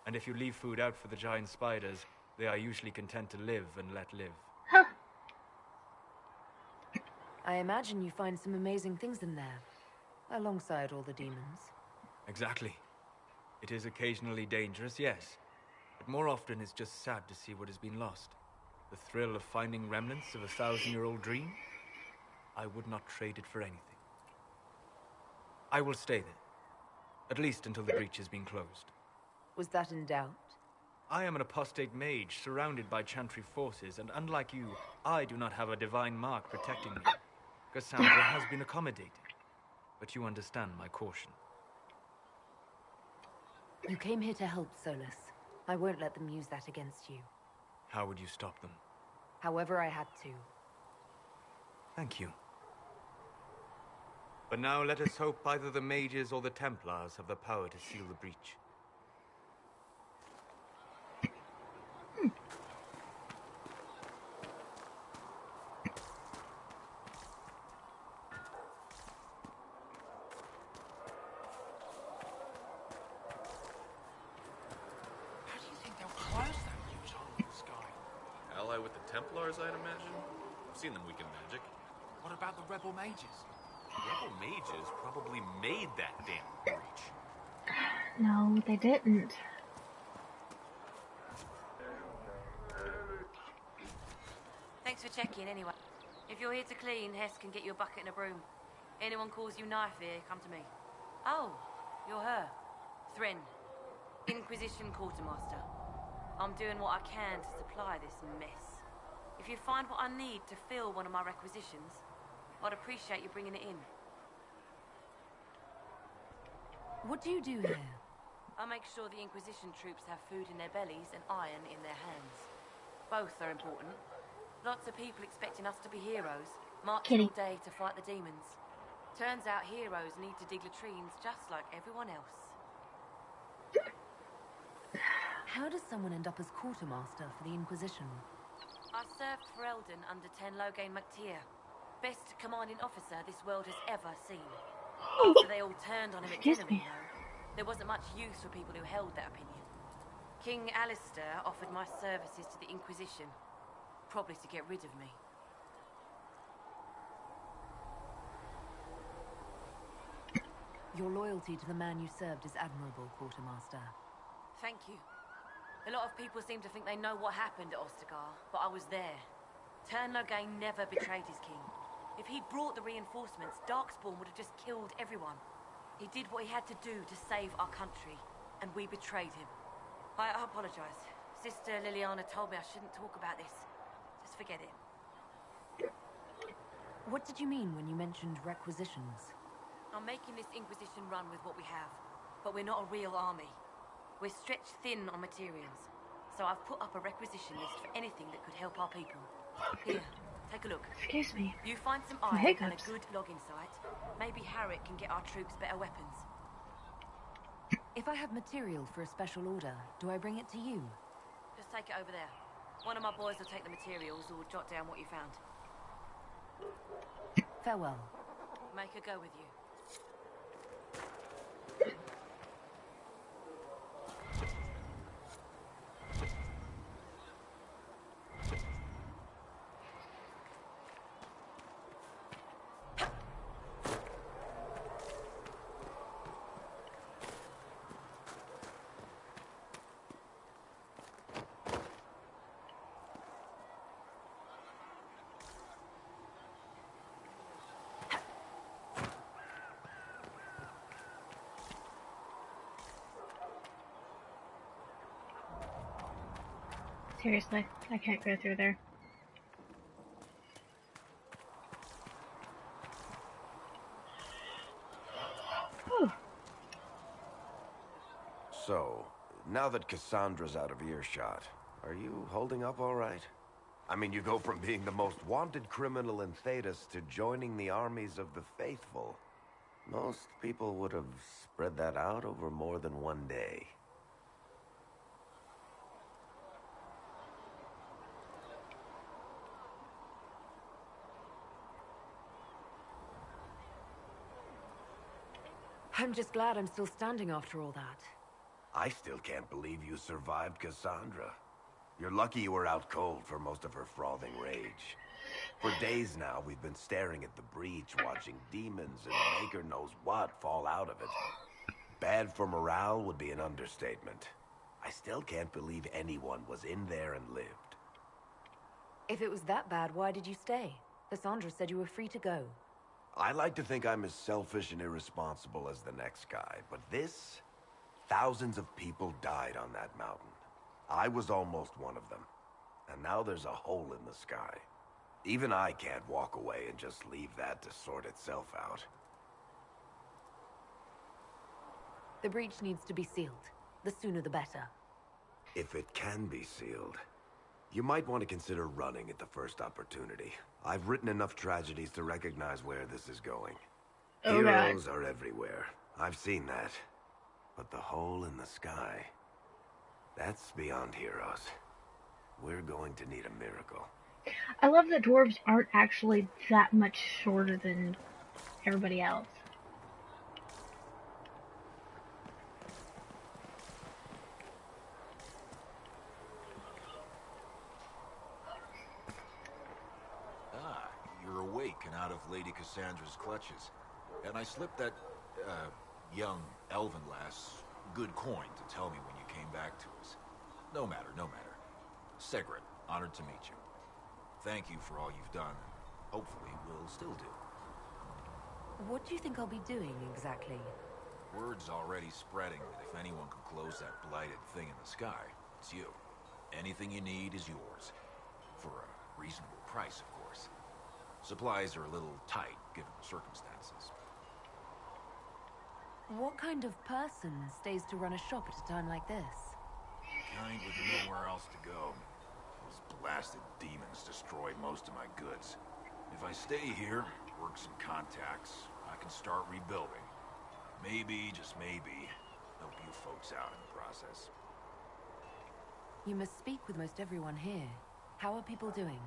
And if you leave food out for the giant spiders, they are usually content to live and let live. Huh. I imagine you find some amazing things in there, alongside all the demons. Exactly. It is occasionally dangerous, yes. But more often it's just sad to see what has been lost. The thrill of finding remnants of a 1,000-year-old dream? I would not trade it for anything. I will stay there. At least until the breach has been closed. Was that in doubt? I am an apostate mage, surrounded by Chantry forces, and unlike you, I do not have a divine mark protecting me. Cassandra has been accommodated, but you understand my caution. You came here to help, Solus. I won't let them use that against you. How would you stop them? However I had to. Thank you. But now let us hope either the mages or the Templars have the power to seal the breach. Ally with the Templars, I'd imagine? I've seen them weaken magic. What about the rebel mages? Rebel mages probably made that damn breach. No, they didn't. Thanks for checking, anyway. If you're here to clean, Hess can get you a bucket and a broom. Anyone calls you knife here, come to me. Oh, you're her. Thren. Inquisition quartermaster. I'm doing what I can to supply this mess. If you find what I need to fill one of my requisitions, I'd appreciate you bringing it in. What do you do here? I make sure the Inquisition troops have food in their bellies and iron in their hands. Both are important. Lots of people expecting us to be heroes, marching all day to fight the demons. Turns out heroes need to dig latrines just like everyone else. How does someone end up as quartermaster for the Inquisition? I served for Eldon under Ten Loghain MacTier. Best commanding officer this world has ever seen. After they all turned on him at Genevieve, though, there wasn't much use for people who held that opinion. King Alistair offered my services to the Inquisition, probably to get rid of me. Your loyalty to the man you served is admirable, Quartermaster. Thank you. A lot of people seem to think they know what happened at Ostagar, but I was there. Ten Loghain never betrayed his king. If he'd brought the reinforcements, Darkspawn would have just killed everyone. He did what he had to do to save our country, and we betrayed him. I apologize. Sister Liliana told me I shouldn't talk about this. Just forget it. What did you mean when you mentioned requisitions? I'm making this Inquisition run with what we have, but we're not a real army. We're stretched thin on materials, so I've put up a requisition list for anything that could help our people. Here, take a look. Excuse me. You find some iron and a good logging site, maybe Harriet can get our troops better weapons. If I have material for a special order, do I bring it to you? Just take it over there. One of my boys will take the materials or jot down what you found. Farewell. Make her go with you. Seriously, I can't go through there. Whew. So, now that Cassandra's out of earshot, are you holding up all right? I mean, you go from being the most wanted criminal in Thedas to joining the armies of the faithful. Most people would have spread that out over more than one day. I'm just glad I'm still standing after all that. I still can't believe you survived Cassandra. You're lucky you were out cold for most of her frothing rage. For days now, we've been staring at the breach, watching demons and maker knows what fall out of it. Bad for morale would be an understatement. I still can't believe anyone was in there and lived. If it was that bad, why did you stay? Cassandra said you were free to go. I like to think I'm as selfish and irresponsible as the next guy, but this... Thousands of people died on that mountain. I was almost one of them. And now there's a hole in the sky. Even I can't walk away and just leave that to sort itself out. The breach needs to be sealed. The sooner the better. If it can be sealed, you might want to consider running at the first opportunity. I've written enough tragedies to recognize where this is going. Okay. Heroes are everywhere. I've seen that. But the hole in the sky, that's beyond heroes. We're going to need a miracle. I love that dwarves aren't actually that much shorter than everybody else. Ah, you're awake and out of Lady Cassandra's clutches. And I slipped that, young elven lass good coin to tell me when you came back to us. No matter, no matter. Segret, honored to meet you. Thank you for all you've done, and hopefully will still do. What do you think I'll be doing, exactly? Word's already spreading that if anyone can close that blighted thing in the sky, it's you. Anything you need is yours. For a reasonable price, of course. Supplies are a little tight, given the circumstances. What kind of person stays to run a shop at a time like this? Kind with nowhere else to go. Those blasted demons destroyed most of my goods. If I stay here, work some contacts, I can start rebuilding. Maybe, just maybe, help you folks out in the process. You must speak with most everyone here. How are people doing?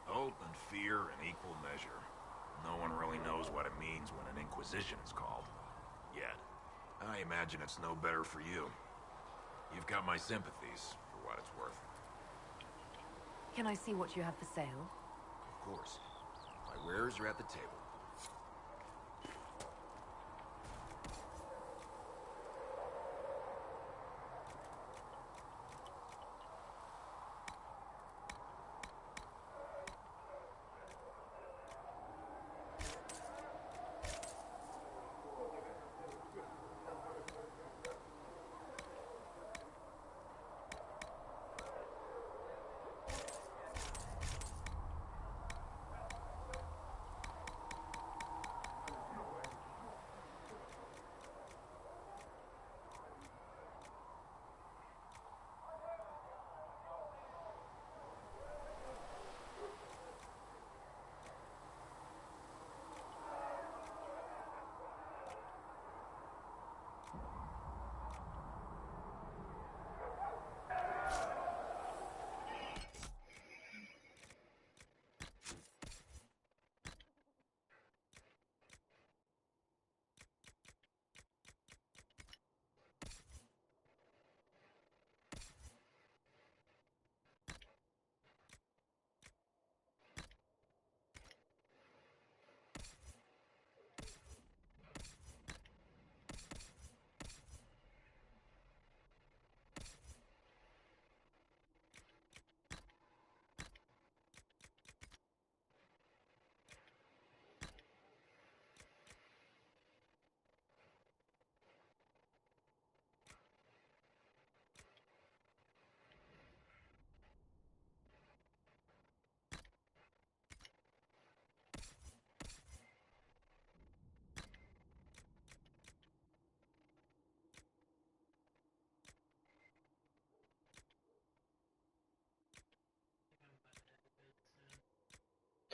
Hope and fear in equal measure. No one really knows what it means when an Inquisition is called. Yet. I imagine it's no better for you. You've got my sympathies, for what it's worth. Can I see what you have for sale? Of course. My wares are at the table.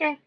Okay.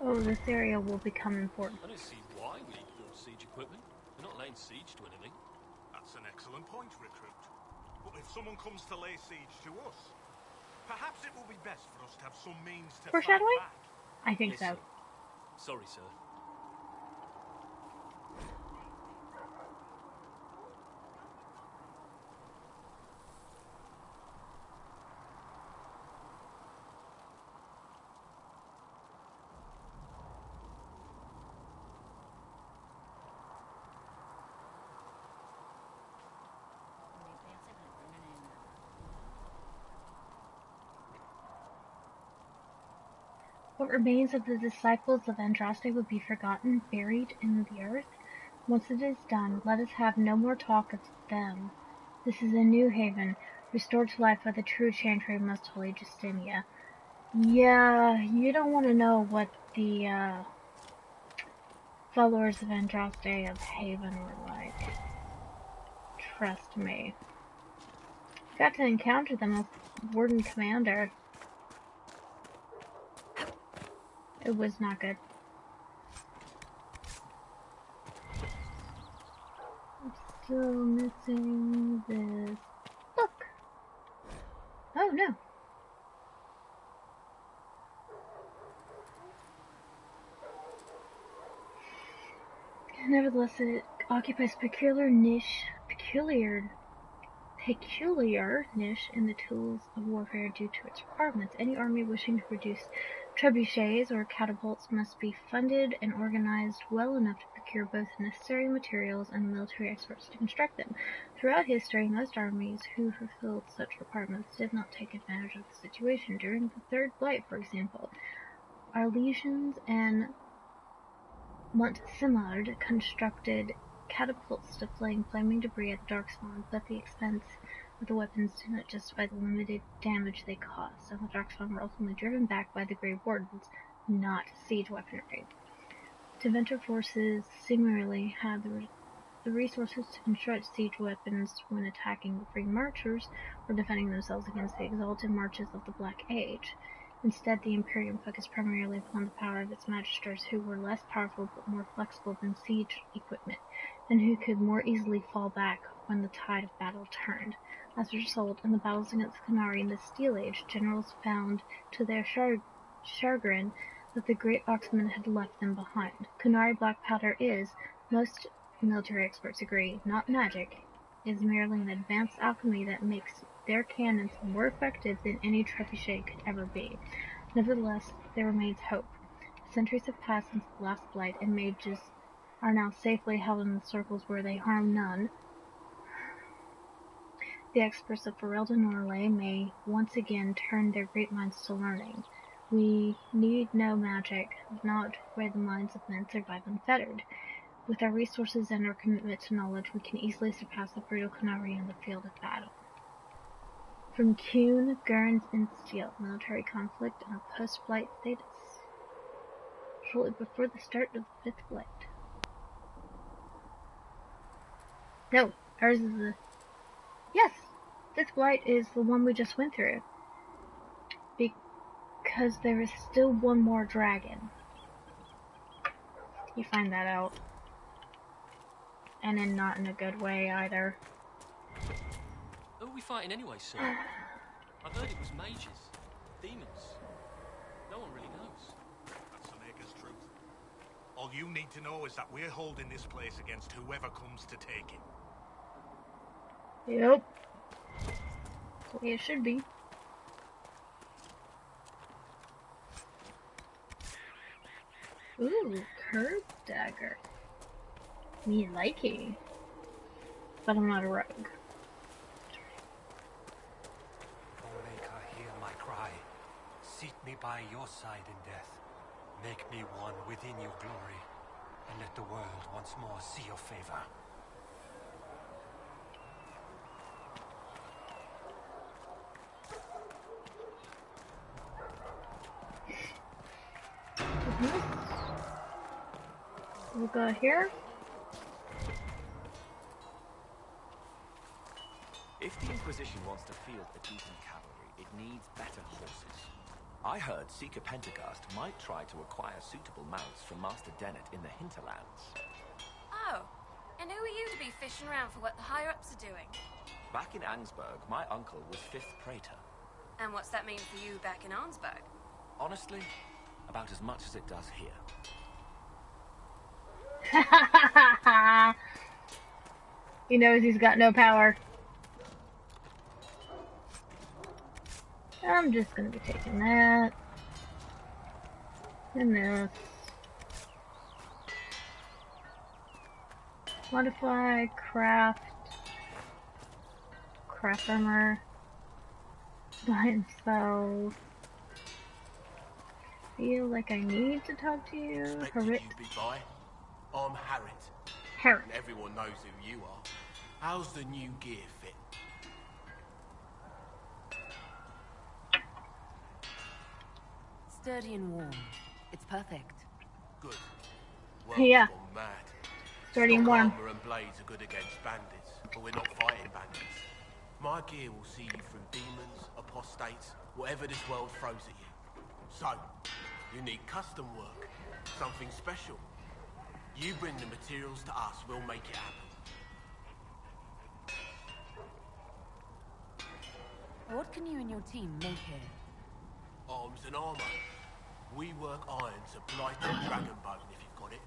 Oh, this area will become important. I don't see why we need more siege equipment. We're not laying siege to anything. That's an excellent point, Recruit. But if someone comes to lay siege to us, perhaps it will be best for us to have some means to fight Foreshadowing? back. I think Yes, so. sir. Sorry, sir. What remains of the disciples of Andraste would be forgotten, buried in the earth? Once it is done, let us have no more talk of them. This is a new haven, restored to life by the true chantry of Most Holy Justinia. Yeah, you don't want to know what the followers of Andraste of Haven were like. Trust me. Got to encounter them as Warden Commander. It was not good. I'm still missing this book. Oh no. Nevertheless, it occupies peculiar niche in the tools of warfare due to its requirements. Any army wishing to produce trebuchets or catapults must be funded and organized well enough to procure both necessary materials and military experts to construct them. Throughout history, most armies who fulfilled such requirements did not take advantage of the situation. During the Third Blight, for example, our legions and Montsimard constructed catapults deflaying flaming debris at the Darkspawn, but the expense of the weapons did not justify the limited damage they caused, and the Darkspawn were ultimately driven back by the Grey Wardens, not siege weaponry. Tevinter forces similarly had the resources to construct siege weapons when attacking the Free Marchers or defending themselves against the exalted marches of the Black Age. Instead, the Imperium focused primarily upon the power of its magisters, who were less powerful but more flexible than siege equipment, and who could more easily fall back when the tide of battle turned. As a result, in the battles against Qunari in the Steel Age, generals found to their chagrin that the Great Oxman had left them behind. Qunari black powder is, most military experts agree, not magic. It is merely an advanced alchemy that makes their cannons more effective than any trebuchet could ever be. Nevertheless, there remains hope. Centuries have passed since the last blight, and mages are now safely held in the circles where they harm none. The experts of Ferelda Norlay may once again turn their great minds to learning. We need no magic, not where the minds of men survive unfettered. With our resources and our commitment to knowledge, we can easily surpass the brutal Qunari on the field of battle. From Kuhn, Gurns, and Steel, military conflict in a post-blight status. Shortly before the start of the 5th blight. No, ours is the... Yes! 5th blight is the one we just went through. Because there is still one more dragon. You find that out. And not in a good way either. Who are we fighting anyway, sir? I've heard it was mages, demons. No one really knows. That's the Maker's truth. All you need to know is that we're holding this place against whoever comes to take it. Yep. That's the way it should be. Ooh, curved dagger. Me likey. But I'm not a rogue. O Maker, hear my cry. Seat me by your side in death. Make me one within your glory, and let the world once more see your favor. We'll go here. If the Inquisition wants to field a decent cavalry, it needs better horses. I heard Seeker Pentecost might try to acquire suitable mounts from Master Dennett in the hinterlands. Oh, and who are you to be fishing around for what the higher-ups are doing? Back in Angsburg, my uncle was 5th Praetor. And what's that mean for you back in Arnsberg? Honestly, about as much as it does here. He knows he's got no power. I'm just gonna be taking that. And this. Modify, craft armor, blind spell. Feel like I need to talk to you. Harit. You be by. I'm Harit. Harit. And everyone knows who you are. How's the new gear fit? Sturdy and warm. It's perfect. Good. Yeah. Gone mad. Sturdy and Stock warm. armor and blades are good against bandits, but we're not fighting bandits. My gear will see you through demons, apostates, whatever this world throws at you. So, you need custom work, something special. You bring the materials to us, we'll make it happen. What can you and your team make here? Arms and armor. We work iron to blight and dragonbone if you've got it.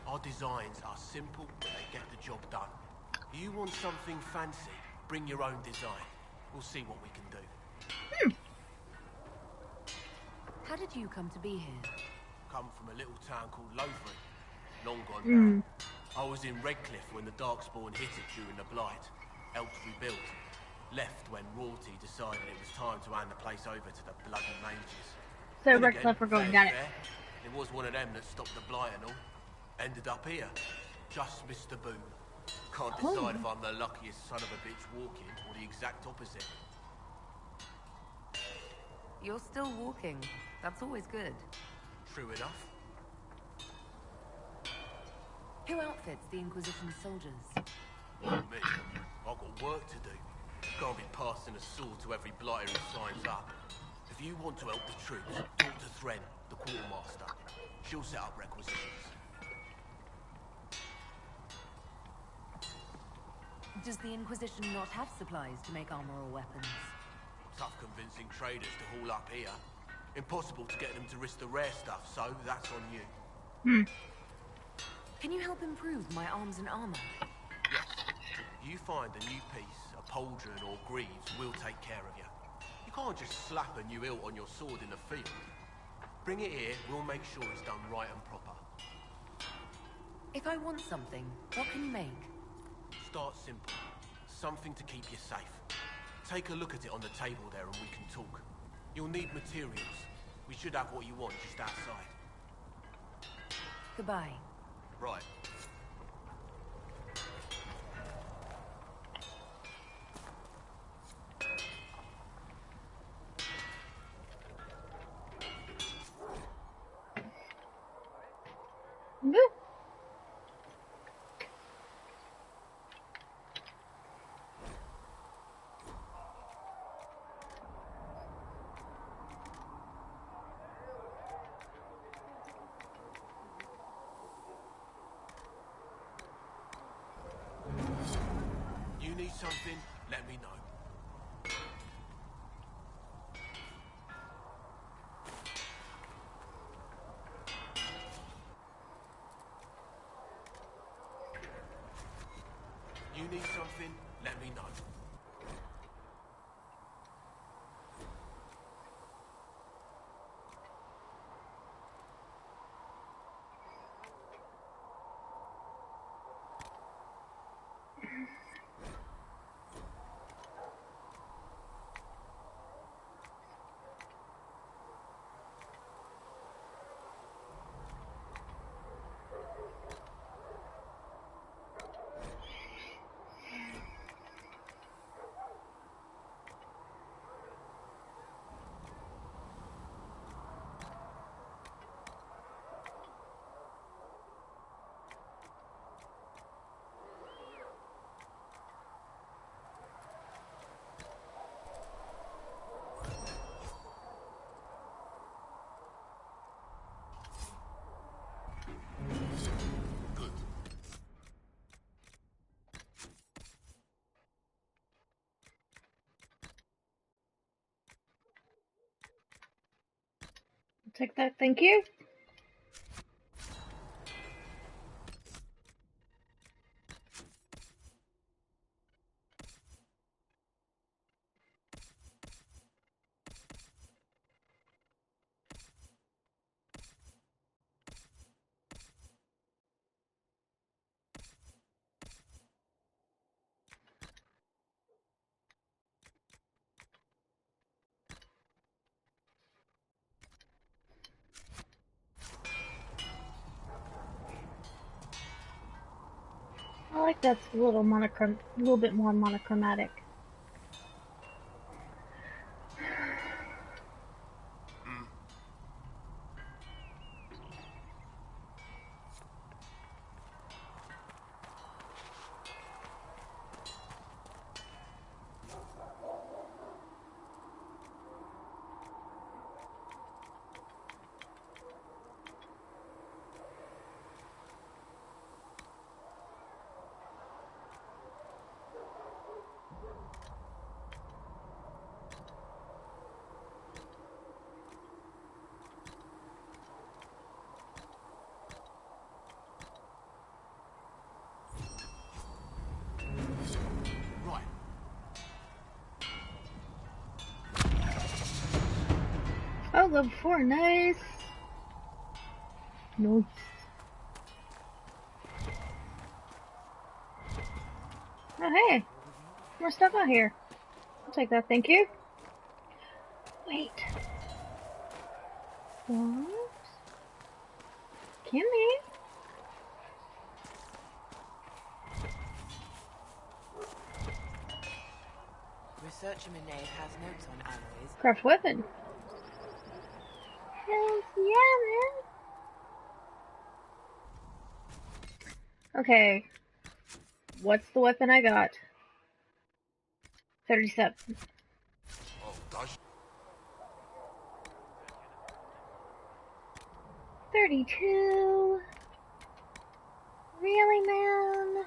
Our designs are simple, but they get the job done. You want something fancy, bring your own design. We'll see what we can do. How did you come to be here? Come from a little town called Lothbury. Long gone now. I was in Redcliffe when the Darkspawn hit it during the Blight. Helped rebuild. Left when Royalty decided it was time to hand the place over to the bloody mages. So Then Redcliffe again, were going fair's down it. fair. It was one of them that stopped the Blight and all. Ended up here. Just missed the boom. Can't decide if I'm the luckiest son of a bitch walking or the exact opposite. You're still walking. That's always good. True enough. Who outfits the Inquisition soldiers? Not me. I've got work to do. Can't be passing a sword to every blighter who signs up. If you want to help the troops, talk to Thren, the quartermaster. She'll set up requisitions. Does the Inquisition not have supplies to make armor or weapons? Tough convincing traders to haul up here. Impossible to get them to risk the rare stuff, so that's on you. Can you help improve my arms and armor? Yes. You find a new piece, a pauldron or greaves, we'll take care of you. You can't just slap a new hilt on your sword in the field. Bring it here, we'll make sure it's done right and proper. If I want something, what can you make? Start simple. Something to keep you safe. Take a look at it on the table there and we can talk. You'll need materials. We should have what you want just outside. Goodbye. Right. You need something, let me know. You need something, let me know. Take that, thank you. I like that's a little bit more monochromatic. Right. Oh, level 4, nice. Nice. Oh, hey. More stuff out here. I'll take that, thank you. Wait. What? Can we? Researcher Minay has notes on alloys. Craft weapon. Hells yeah, man. Okay. What's the weapon I got? 37. Oh, does 32. Really, man?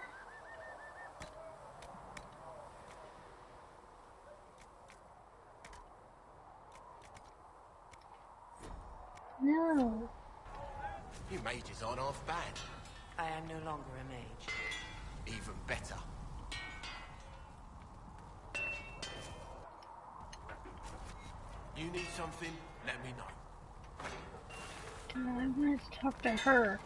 No. you mages aren't half bad. I am no longer a mage. Even better. You need something? Let me know. No, I wanted to talk to her.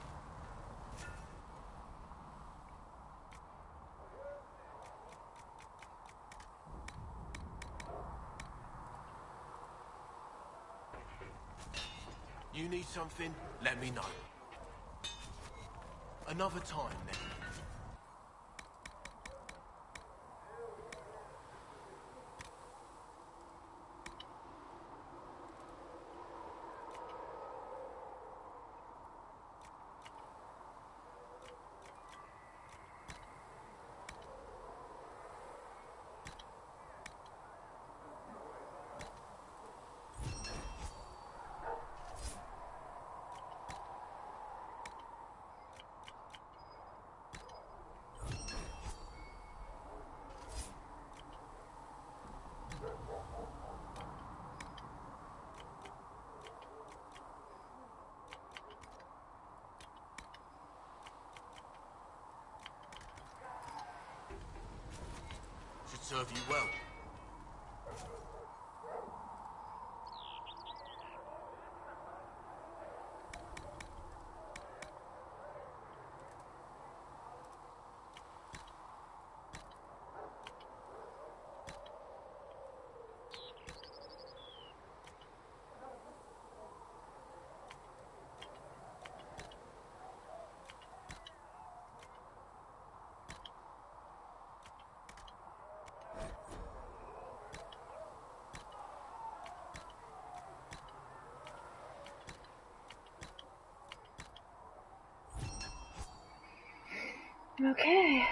You need something? Let me know. Another time, then. Should serve you well. Okay.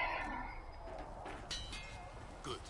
Good.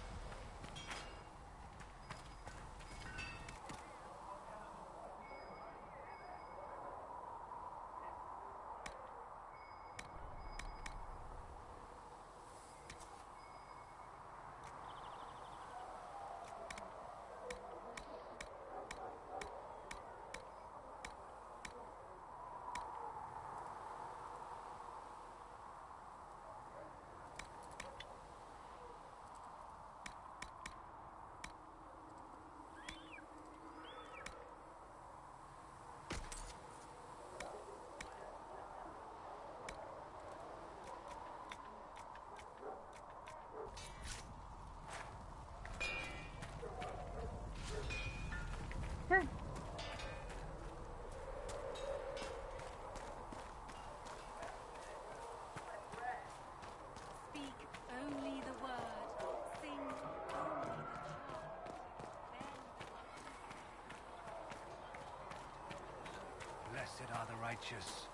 righteous.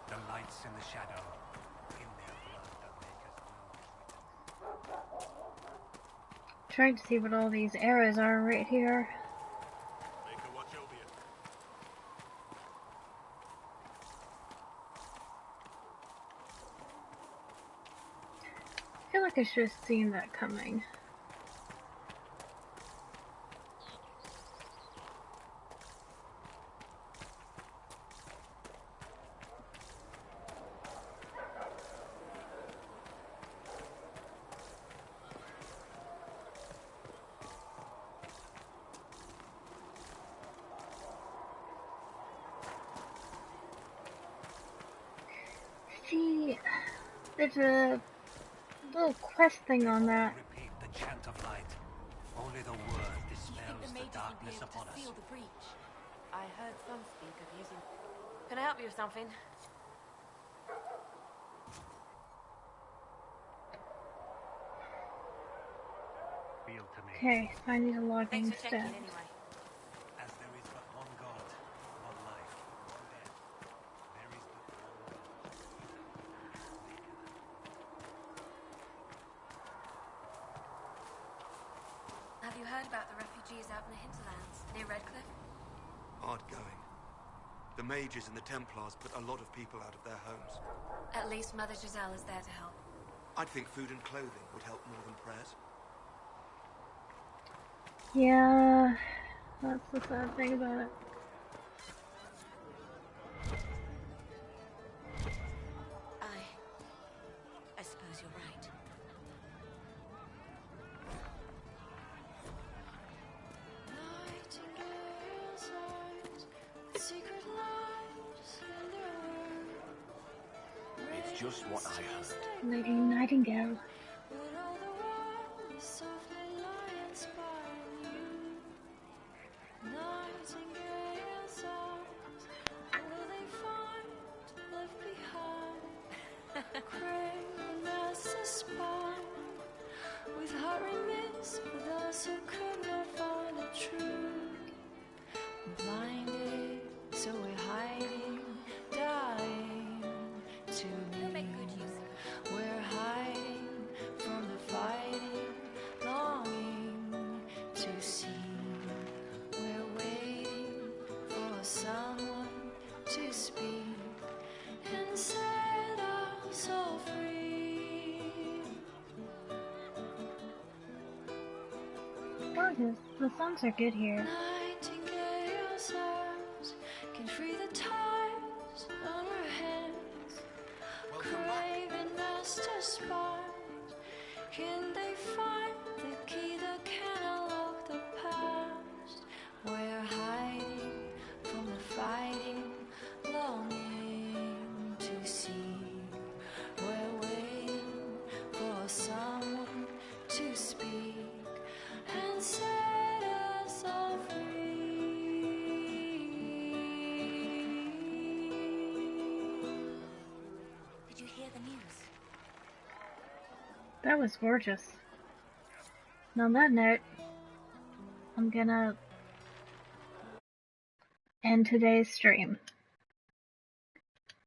The lights in the shadow. In their blood the makers know. Trying to see what all these arrows are right here. Maker, watch over you. I feel like I should have seen that coming. See, there's a little quest thing on that. Repeat the chant of light. Only the word dispels the darkness upon us. Seal the breach. I heard some speak of using. Can I help you with something? Feel to me. Okay, so I need a login Thanks for instead. checking anyway. As there is but one God, one life, one death, there is but one God. Have you heard about the refugees out in the hinterlands, near Redcliffe? Hard going. The mages and the Templars put a lot of people out of their homes. At least Mother Giselle is there to help. I'd think food and clothing would help more than prayers. Yeah, that's the sad thing about it. I suppose you're right. It's just what I heard. Lady Nightingale. With heart remiss for those who could not find the truth. Blinded, so we're hiding, dying to me. We're hiding from the fighting, longing to see. We're waiting for someone to speak and set us all free. Gorgeous. The songs are good here. Nightingale's arms can free the ties on our hands. Craving master spies, can they find the key that can unlock the past? We're hiding from the fighting, longing to see. We're waiting for someone to speak and set us all free. Did you hear the news? That was gorgeous. And on that note, I'm gonna end today's stream.